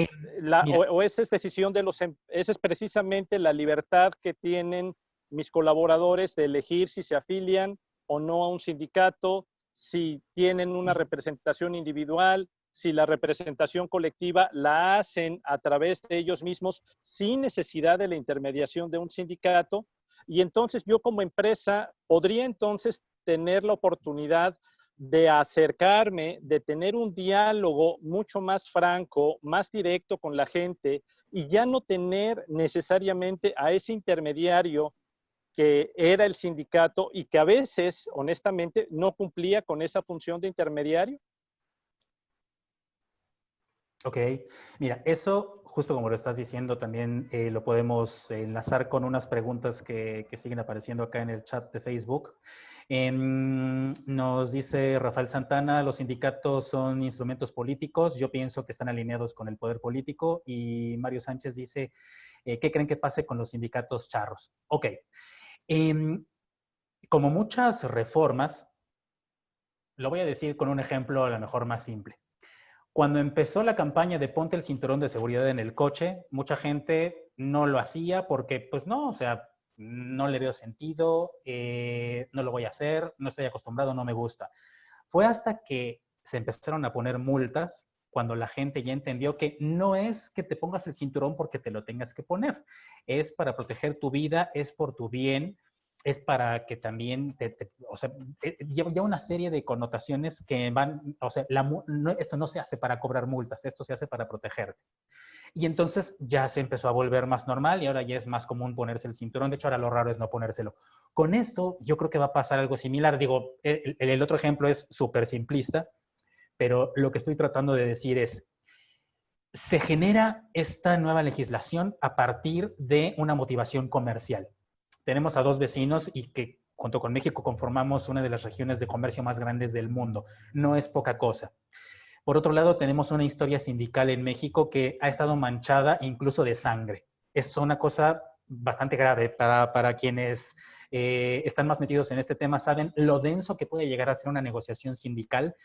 esa es decisión de esa es precisamente la libertad que tienen mis colaboradores de elegir si se afilian o no a un sindicato, si tienen una representación individual, si la representación colectiva la hacen a través de ellos mismos sin necesidad de la intermediación de un sindicato. Y entonces yo como empresa podría entonces tener la oportunidad de acercarme, de tener un diálogo mucho más franco, más directo con la gente y ya no tener necesariamente a ese intermediario que era el sindicato y que a veces, honestamente, no cumplía con esa función de intermediario.
Ok, mira, eso, justo como lo estás diciendo, también lo podemos enlazar con unas preguntas que siguen apareciendo acá en el chat de Facebook. Nos dice Rafael Santana, los sindicatos son instrumentos políticos, yo pienso que están alineados con el poder político. Y Mario Sánchez dice, ¿qué creen que pase con los sindicatos charros? Ok, como muchas reformas, lo voy a decir con un ejemplo a lo mejor más simple. Cuando empezó la campaña de ponte el cinturón de seguridad en el coche, mucha gente no lo hacía porque, pues no, o sea, no le veo sentido, no lo voy a hacer, no estoy acostumbrado, no me gusta. Fue hasta que se empezaron a poner multas cuando la gente ya entendió que no es que te pongas el cinturón porque te lo tengas que poner, es para proteger tu vida, es por tu bien, es para que también, o sea, lleva una serie de connotaciones que van, o sea, esto no se hace para cobrar multas, esto se hace para protegerte. Y entonces ya se empezó a volver más normal y ahora ya es más común ponerse el cinturón. De hecho, ahora lo raro es no ponérselo. Con esto yo creo que va a pasar algo similar. Digo, el otro ejemplo es súper simplista, pero lo que estoy tratando de decir es, se genera esta nueva legislación a partir de una motivación comercial. Tenemos a dos vecinos y que junto con México conformamos una de las regiones de comercio más grandes del mundo. No es poca cosa. Por otro lado, tenemos una historia sindical en México que ha estado manchada incluso de sangre. Es una cosa bastante grave para quienes están más metidos en este tema, saben lo denso que puede llegar a ser una negociación sindical.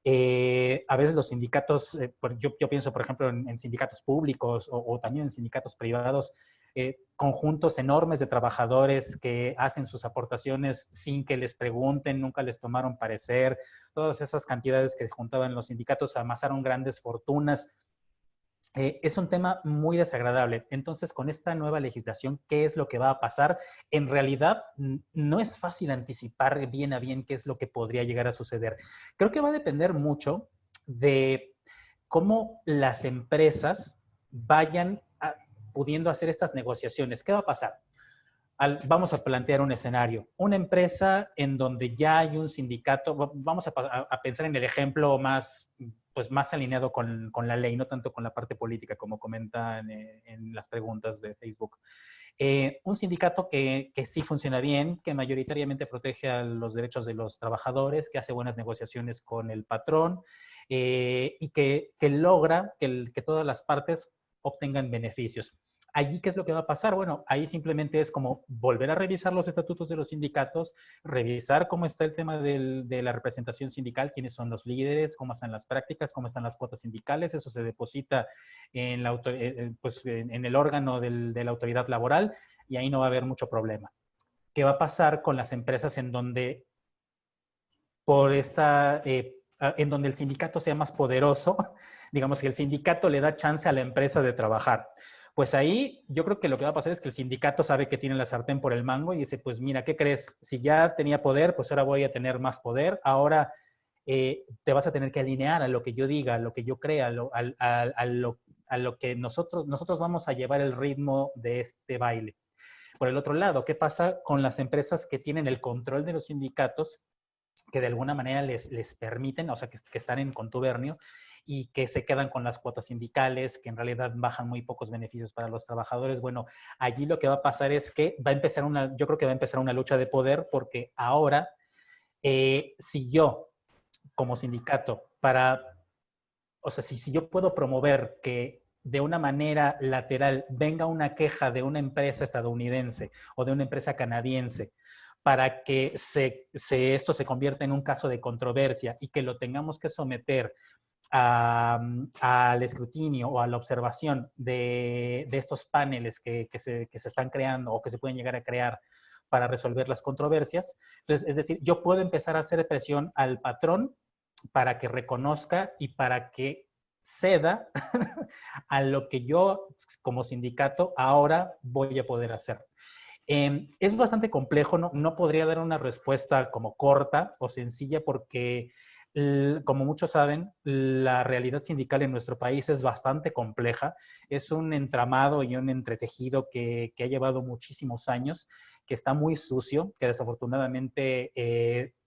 A veces los sindicatos, yo pienso por ejemplo en sindicatos públicos o también en sindicatos privados, conjuntos enormes de trabajadores que hacen sus aportaciones sin que les pregunten, nunca les tomaron parecer, todas esas cantidades que juntaban los sindicatos amasaron grandes fortunas. Es un tema muy desagradable. Entonces, con esta nueva legislación, ¿qué es lo que va a pasar? En realidad, no es fácil anticipar bien a bien qué es lo que podría llegar a suceder. Creo que va a depender mucho de cómo las empresas vayan pudiendo hacer estas negociaciones. ¿Qué va a pasar? Vamos a plantear un escenario. Una empresa en donde ya hay un sindicato, vamos a pensar en el ejemplo más, pues más alineado con la ley, no tanto con la parte política, como comentan en las preguntas de Facebook. Un sindicato que sí funciona bien, que mayoritariamente protege a los derechos de los trabajadores, que hace buenas negociaciones con el patrón y que logra que todas las partes obtengan beneficios. Allí, ¿qué es lo que va a pasar? Bueno, ahí simplemente es como volver a revisar los estatutos de los sindicatos, revisar cómo está el tema de la representación sindical, quiénes son los líderes, cómo están las prácticas, cómo están las cuotas sindicales. Eso se deposita en el órgano de la autoridad laboral y ahí no va a haber mucho problema. ¿Qué va a pasar con las empresas en donde en donde el sindicato sea más poderoso? Digamos que el sindicato le da chance a la empresa de trabajar. Pues ahí yo creo que lo que va a pasar es que el sindicato sabe que tiene la sartén por el mango y dice, pues mira, ¿qué crees? Si ya tenía poder, pues ahora voy a tener más poder. Ahora te vas a tener que alinear a lo que yo diga, a lo que yo crea, a lo que nosotros vamos a llevar el ritmo de este baile. Por el otro lado, ¿qué pasa con las empresas que tienen el control de los sindicatos, que de alguna manera les permiten, o sea, que están en contubernio y que se quedan con las cuotas sindicales, que en realidad bajan muy pocos beneficios para los trabajadores? Bueno, allí lo que va a pasar es que yo creo que va a empezar una lucha de poder, porque ahora, si yo, como sindicato, o sea, si yo puedo promover que de una manera lateral venga una queja de una empresa estadounidense o de una empresa canadiense para que esto se convierta en un caso de controversia y que lo tengamos que someter al escrutinio o a la observación de estos paneles que se están creando o que se pueden llegar a crear para resolver las controversias. Entonces, es decir, yo puedo empezar a hacer presión al patrón para que reconozca y para que ceda a lo que yo como sindicato ahora voy a poder hacer. Es bastante complejo, no podría dar una respuesta como corta o sencilla porque, como muchos saben, la realidad sindical en nuestro país es bastante compleja. Es un entramado y un entretejido que ha llevado muchísimos años, que está muy sucio, que desafortunadamente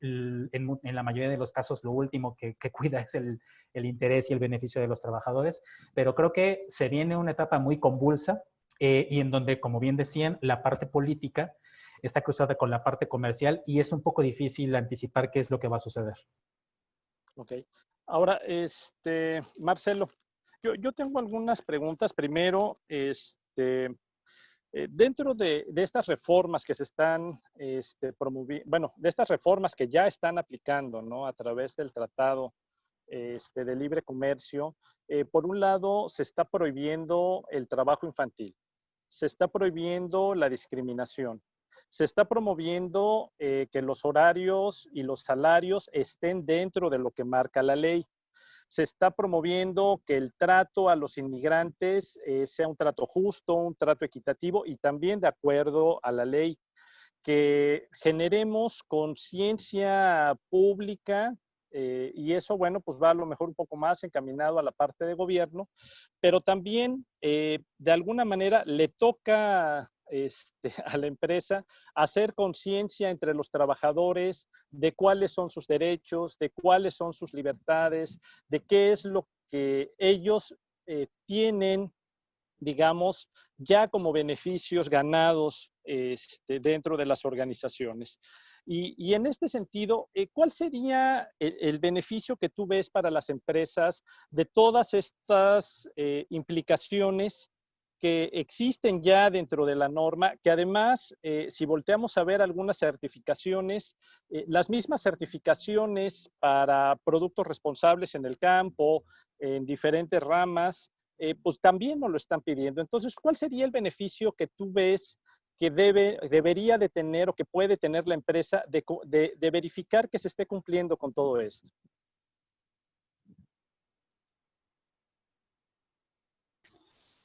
en la mayoría de los casos lo último que cuida es el interés y el beneficio de los trabajadores. Pero creo que se viene una etapa muy convulsa, y en donde, como bien decían, la parte política está cruzada con la parte comercial y es un poco difícil anticipar qué es lo que va a suceder.
Ok. Ahora, Marcelo, yo tengo algunas preguntas. Primero, dentro de estas reformas que se están promoviendo, bueno, de estas reformas que ya están aplicando, ¿no? A través del Tratado de Libre Comercio, por un lado, se está prohibiendo el trabajo infantil, se está prohibiendo la discriminación, se está promoviendo que los horarios y los salarios estén dentro de lo que marca la ley. Se está promoviendo que el trato a los inmigrantes sea un trato justo, un trato equitativo y también de acuerdo a la ley. Que generemos conciencia pública y eso, bueno, pues va a lo mejor un poco más encaminado a la parte de gobierno, pero también de alguna manera le toca a la empresa hacer conciencia entre los trabajadores de cuáles son sus derechos, de cuáles son sus libertades, de qué es lo que ellos tienen, digamos, ya como beneficios ganados dentro de las organizaciones. Y en este sentido, ¿cuál sería el beneficio que tú ves para las empresas de todas estas implicaciones que existen ya dentro de la norma, que además, si volteamos a ver algunas certificaciones, las mismas certificaciones para productos responsables en el campo, en diferentes ramas, pues también nos lo están pidiendo. Entonces, ¿cuál sería el beneficio que tú ves que debería de tener o que puede tener la empresa de verificar que se esté cumpliendo con todo esto?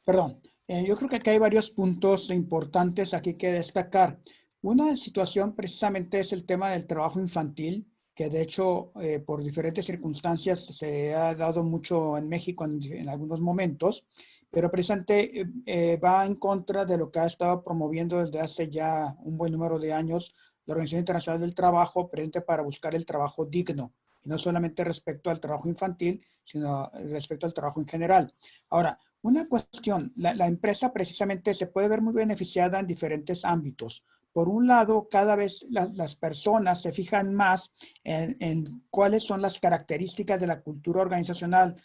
Perdón, yo creo que aquí hay varios puntos importantes aquí que destacar. Una situación precisamente es el tema del trabajo infantil, que de hecho por diferentes circunstancias se ha dado mucho en México en algunos momentos, pero precisamente va en contra de lo que ha estado promoviendo desde hace ya un buen número de años la Organización Internacional del Trabajo, presente para buscar el trabajo digno, y no solamente respecto al trabajo infantil, sino respecto al trabajo en general. Ahora, una cuestión, la empresa precisamente se puede ver muy beneficiada en diferentes ámbitos. Por un lado, cada vez las personas se fijan más en cuáles son las características de la cultura organizacional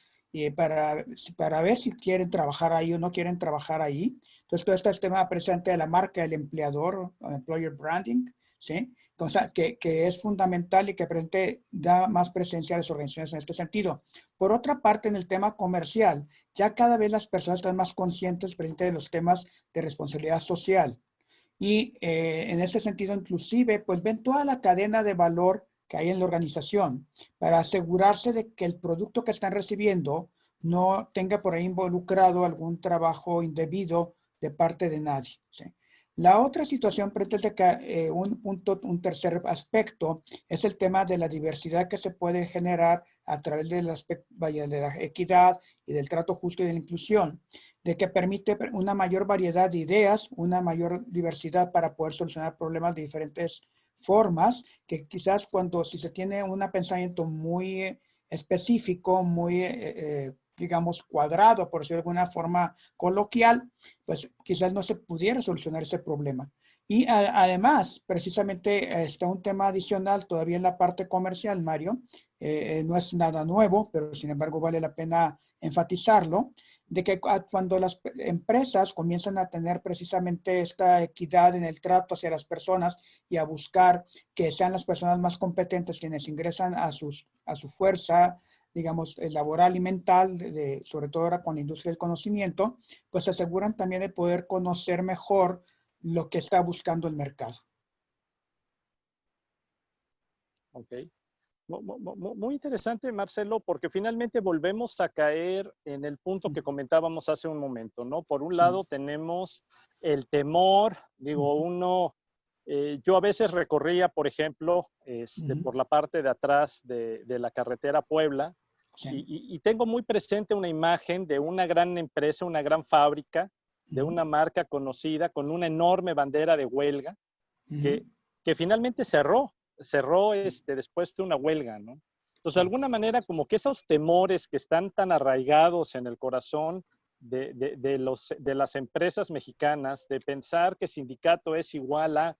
para ver si quieren trabajar ahí o no quieren trabajar ahí. Entonces, todo este tema presente de la marca del empleador, employer branding, ¿sí? Cosa que es fundamental y que da más presencia a las organizaciones en este sentido. Por otra parte, en el tema comercial, ya cada vez las personas están más conscientes frente a los temas de responsabilidad social. Y en este sentido, inclusive, pues ven toda la cadena de valor que hay en la organización para asegurarse de que el producto que están recibiendo no tenga por ahí involucrado algún trabajo indebido de parte de nadie, ¿sí? La otra situación, presente que un tercer aspecto es el tema de la diversidad que se puede generar a través del aspecto de la equidad y del trato justo y de la inclusión, de que permite una mayor variedad de ideas, una mayor diversidad para poder solucionar problemas de diferentes formas, que quizás si se tiene un pensamiento muy específico, muy digamos, cuadrado, por decirlo de alguna forma coloquial, pues quizás no se pudiera solucionar ese problema. Y además, precisamente está un tema adicional todavía en la parte comercial, Mario. No es nada nuevo, pero sin embargo vale la pena enfatizarlo, de que cuando las empresas comienzan a tener precisamente esta equidad en el trato hacia las personas y a buscar que sean las personas más competentes quienes ingresan a su fuerza, digamos, laboral y mental, sobre todo ahora con la industria del conocimiento, pues se aseguran también de poder conocer mejor lo que está buscando el mercado.
Ok. Muy interesante, Marcelo, porque finalmente volvemos a caer en el punto que comentábamos hace un momento, ¿no? Por un lado tenemos el temor, digo, yo a veces recorría, por ejemplo, por la parte de atrás de la carretera Puebla, y tengo muy presente una imagen de una gran empresa, una gran fábrica, de una marca conocida con una enorme bandera de huelga, que finalmente cerró después de una huelga, ¿no? Entonces, de alguna manera, como que esos temores que están tan arraigados en el corazón de las empresas mexicanas, de pensar que sindicato es igual a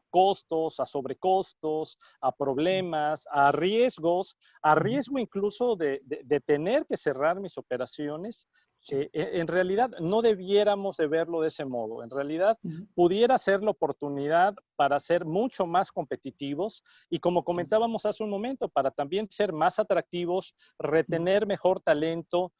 costos, a sobrecostos, a problemas, a riesgos, a riesgo incluso de tener que cerrar mis operaciones. En realidad no debiéramos de verlo de ese modo. En realidad pudiera ser la oportunidad para ser mucho más competitivos y, como comentábamos hace un momento, para también ser más atractivos, retener mejor talento,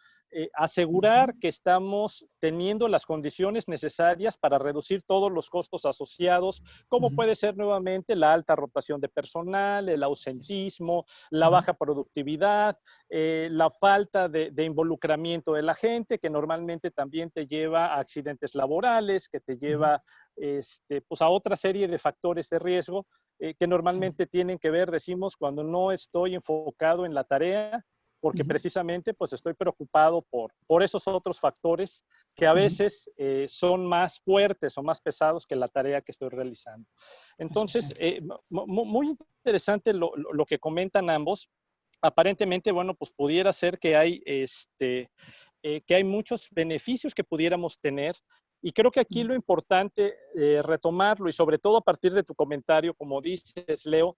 asegurar que estamos teniendo las condiciones necesarias para reducir todos los costos asociados, como puede ser nuevamente la alta rotación de personal, el ausentismo, la baja productividad, la falta de involucramiento de la gente, que normalmente también te lleva a accidentes laborales, que te lleva pues a otra serie de factores de riesgo que normalmente tienen que ver, decimos, cuando no estoy enfocado en la tarea, porque precisamente pues estoy preocupado por esos otros factores que a veces son más fuertes o más pesados que la tarea que estoy realizando. Entonces, muy interesante lo que comentan ambos. Aparentemente, bueno, pues pudiera ser que hay muchos beneficios que pudiéramos tener. Y creo que aquí lo importante, retomarlo, y sobre todo a partir de tu comentario, como dices, Leo,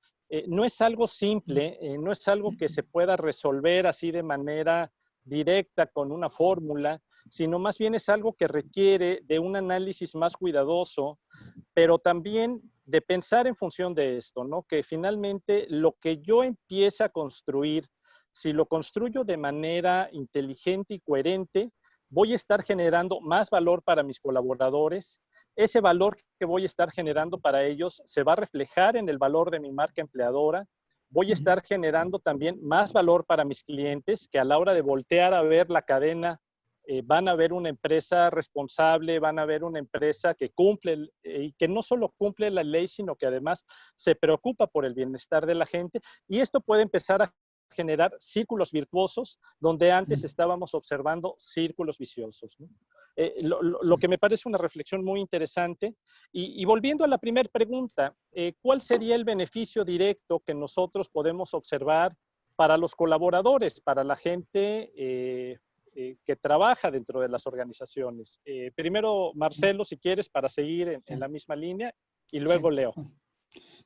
no es algo simple, no es algo que se pueda resolver así de manera directa con una fórmula, sino más bien es algo que requiere de un análisis más cuidadoso, pero también de pensar en función de esto, ¿no? Que finalmente lo que yo empiece a construir, si lo construyo de manera inteligente y coherente, voy a estar generando más valor para mis colaboradores. Ese valor que voy a estar generando para ellos se va a reflejar en el valor de mi marca empleadora. Voy a estar generando también más valor para mis clientes, que a la hora de voltear a ver la cadena, van a ver una empresa responsable, van a ver una empresa que cumple y que no solo cumple la ley, sino que además se preocupa por el bienestar de la gente. Y esto puede empezar a generar círculos virtuosos donde antes estábamos observando círculos viciosos, ¿no? Lo que me parece una reflexión muy interesante. Y volviendo a la primera pregunta, ¿cuál sería el beneficio directo que nosotros podemos observar para los colaboradores, para la gente que trabaja dentro de las organizaciones? Primero, Marcelo, si quieres, para seguir en la misma línea, y luego Leo.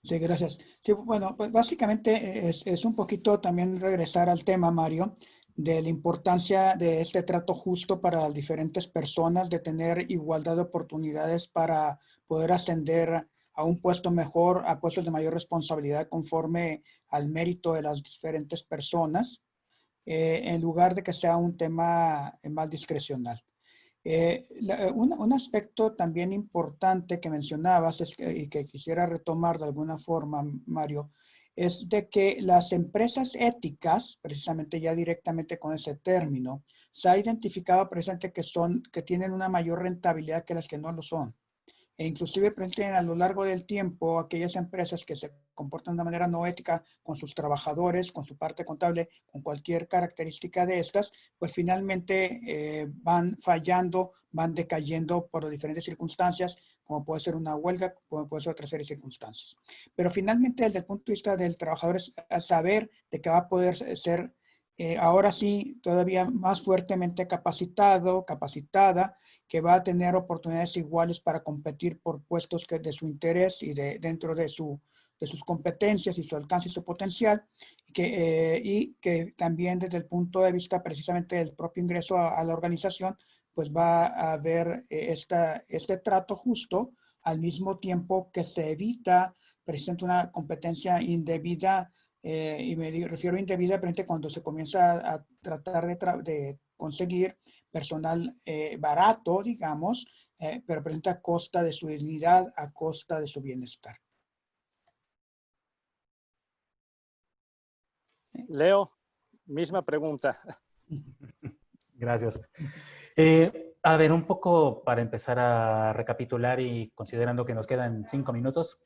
Sí, gracias. Sí, bueno, pues básicamente es un poquito también regresar al tema, Mario, de la importancia de este trato justo para las diferentes personas, de tener igualdad de oportunidades para poder ascender a un puesto mejor, a puestos de mayor responsabilidad conforme al mérito de las diferentes personas, en lugar de que sea un tema más discrecional. Un aspecto también importante que mencionabas y que quisiera retomar de alguna forma, Mario, es de que las empresas éticas, precisamente ya directamente con ese término, se ha identificado precisamente que tienen una mayor rentabilidad que las que no lo son. E inclusive pretenden a lo largo del tiempo aquellas empresas que se comportan de una manera no ética con sus trabajadores, con su parte contable, con cualquier característica de estas, pues finalmente van fallando, van decayendo por diferentes circunstancias, como puede ser una huelga, como puede ser otra serie de circunstancias. Pero finalmente, desde el punto de vista del trabajador, es saber de que va a poder ser ahora sí todavía más fuertemente capacitado, capacitada, que va a tener oportunidades iguales para competir por puestos que de su interés y dentro de sus competencias y su alcance y su potencial, y que también desde el punto de vista precisamente del propio ingreso a la organización, pues va a haber este trato justo al mismo tiempo que se evita precisamente una competencia indebida, y me refiero a indebida cuando se comienza a tratar de conseguir personal barato, digamos, pero presenta a costa de su dignidad, a costa de su bienestar.
Leo, misma pregunta.
Gracias. A ver, un poco para empezar a recapitular y considerando que nos quedan 5 minutos.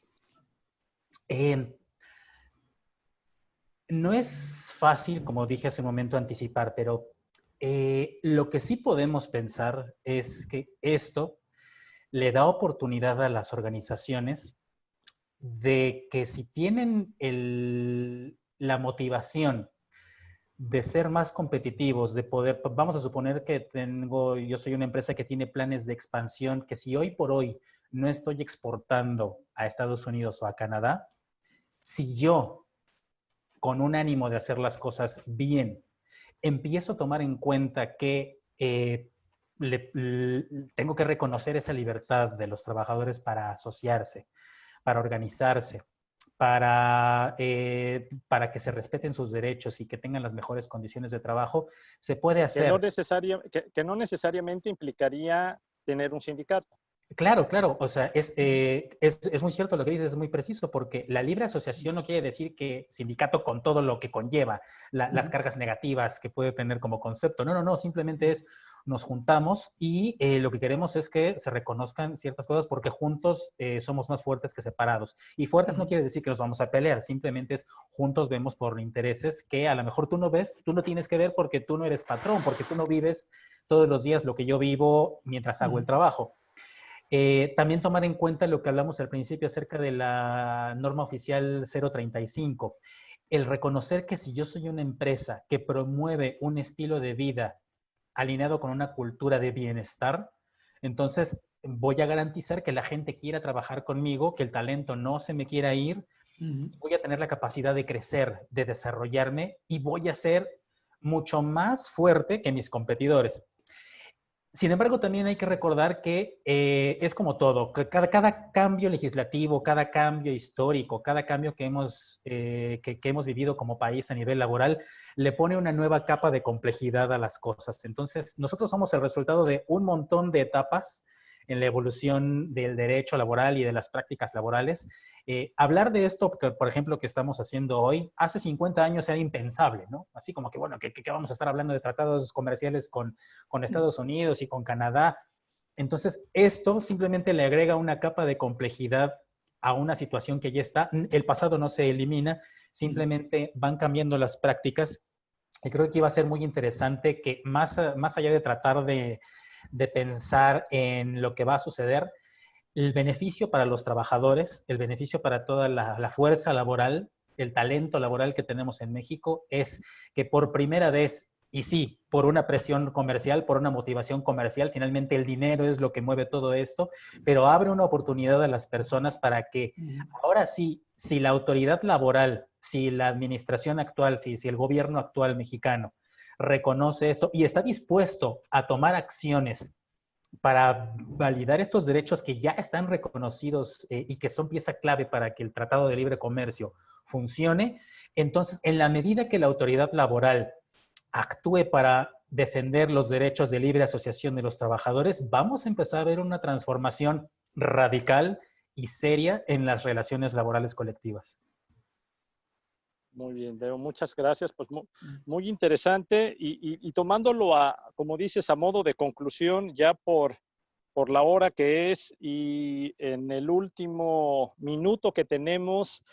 No es fácil, como dije hace un momento, anticipar, pero lo que sí podemos pensar es que esto le da oportunidad a las organizaciones de que si tienen la motivación de ser más competitivos, de poder, vamos a suponer que yo soy una empresa que tiene planes de expansión, que si hoy por hoy no estoy exportando a Estados Unidos o a Canadá, si yo, con un ánimo de hacer las cosas bien, empiezo a tomar en cuenta que tengo que reconocer esa libertad de los trabajadores para asociarse, para organizarse, para que se respeten sus derechos y que tengan las mejores condiciones de trabajo, se puede hacer.
Que no necesariamente implicaría tener un sindicato.
Claro, claro. O sea, es muy cierto lo que dices, es muy preciso, porque la libre asociación no quiere decir que sindicato con todo lo que conlleva, las cargas negativas que puede tener como concepto. No, no, no. Simplemente nos juntamos y lo que queremos es que se reconozcan ciertas cosas porque juntos somos más fuertes que separados. Y fuertes no quiere decir que nos vamos a pelear, simplemente es juntos vemos por intereses que a lo mejor tú no ves, tú no tienes que ver porque tú no eres patrón, porque tú no vives todos los días lo que yo vivo mientras hago el trabajo. También tomar en cuenta lo que hablamos al principio acerca de la norma oficial 035. El reconocer que si yo soy una empresa que promueve un estilo de vida alineado con una cultura de bienestar, entonces voy a garantizar que la gente quiera trabajar conmigo, que el talento no se me quiera ir, voy a tener la capacidad de crecer, de desarrollarme y voy a ser mucho más fuerte que mis competidores. Sin embargo, también hay que recordar que es como todo, que cada cambio legislativo, cada cambio histórico, cada cambio que hemos vivido como país a nivel laboral, le pone una nueva capa de complejidad a las cosas. Entonces, nosotros somos el resultado de un montón de etapas en la evolución del derecho laboral y de las prácticas laborales. Hablar de esto, por ejemplo, que estamos haciendo hoy, hace 50 años era impensable, ¿no? Así como que, bueno, que vamos a estar hablando de tratados comerciales con Estados Unidos y con Canadá. Entonces, esto simplemente le agrega una capa de complejidad a una situación que ya está. El pasado no se elimina, simplemente van cambiando las prácticas. Y creo que va a ser muy interesante que más allá de tratar de pensar en lo que va a suceder, el beneficio para los trabajadores, el beneficio para toda la fuerza laboral, el talento laboral que tenemos en México es que por primera vez, y sí, por una presión comercial, por una motivación comercial, finalmente el dinero es lo que mueve todo esto, pero abre una oportunidad a las personas para que ahora sí, si la autoridad laboral, si la administración actual, si el gobierno actual mexicano reconoce esto y está dispuesto a tomar acciones para validar estos derechos que ya están reconocidos y que son pieza clave para que el Tratado de Libre Comercio funcione, entonces, en la medida que la autoridad laboral actúe para defender los derechos de libre asociación de los trabajadores, vamos a empezar a ver una transformación radical y seria en las relaciones laborales colectivas.
Muy bien, Leo, muchas gracias. Pues muy interesante y tomándolo a, como dices, a modo de conclusión, ya por la hora que es y en el último minuto que tenemos,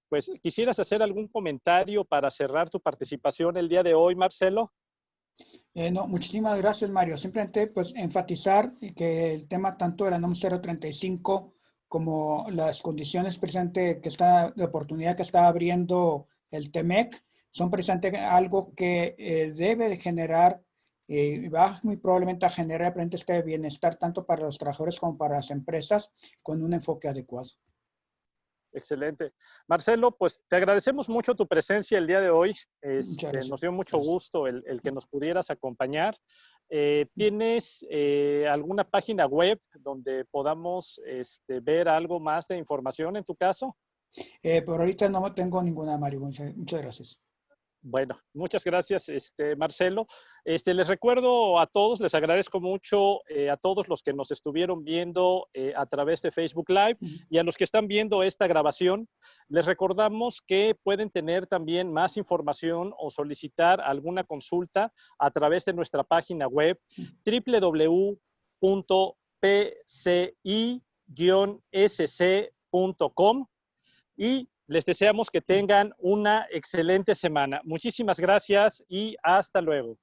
pues quisieras hacer algún comentario para cerrar tu participación el día de hoy, Marcelo.
No, muchísimas gracias, Mario. Simplemente pues enfatizar que el tema tanto de la NOM 035 como las condiciones precisamente que está, de oportunidad que está abriendo el TEMEC, son precisamente algo que debe de generar, va muy probablemente a generar este bienestar tanto para los trabajadores como para las empresas con un enfoque adecuado.
Excelente. Marcelo, pues te agradecemos mucho tu presencia el día de hoy.
Muchas gracias.
Nos dio mucho gusto el que nos pudieras acompañar. ¿Tienes alguna página web donde podamos ver algo más de información en tu caso?
Por ahorita no tengo ninguna, Mario. Muchas gracias.
Bueno, muchas gracias, Marcelo. Les recuerdo a todos, les agradezco mucho a todos los que nos estuvieron viendo a través de Facebook Live y a los que están viendo esta grabación. Les recordamos que pueden tener también más información o solicitar alguna consulta a través de nuestra página web www.pci-sc.com y les deseamos que tengan una excelente semana. Muchísimas gracias y hasta luego.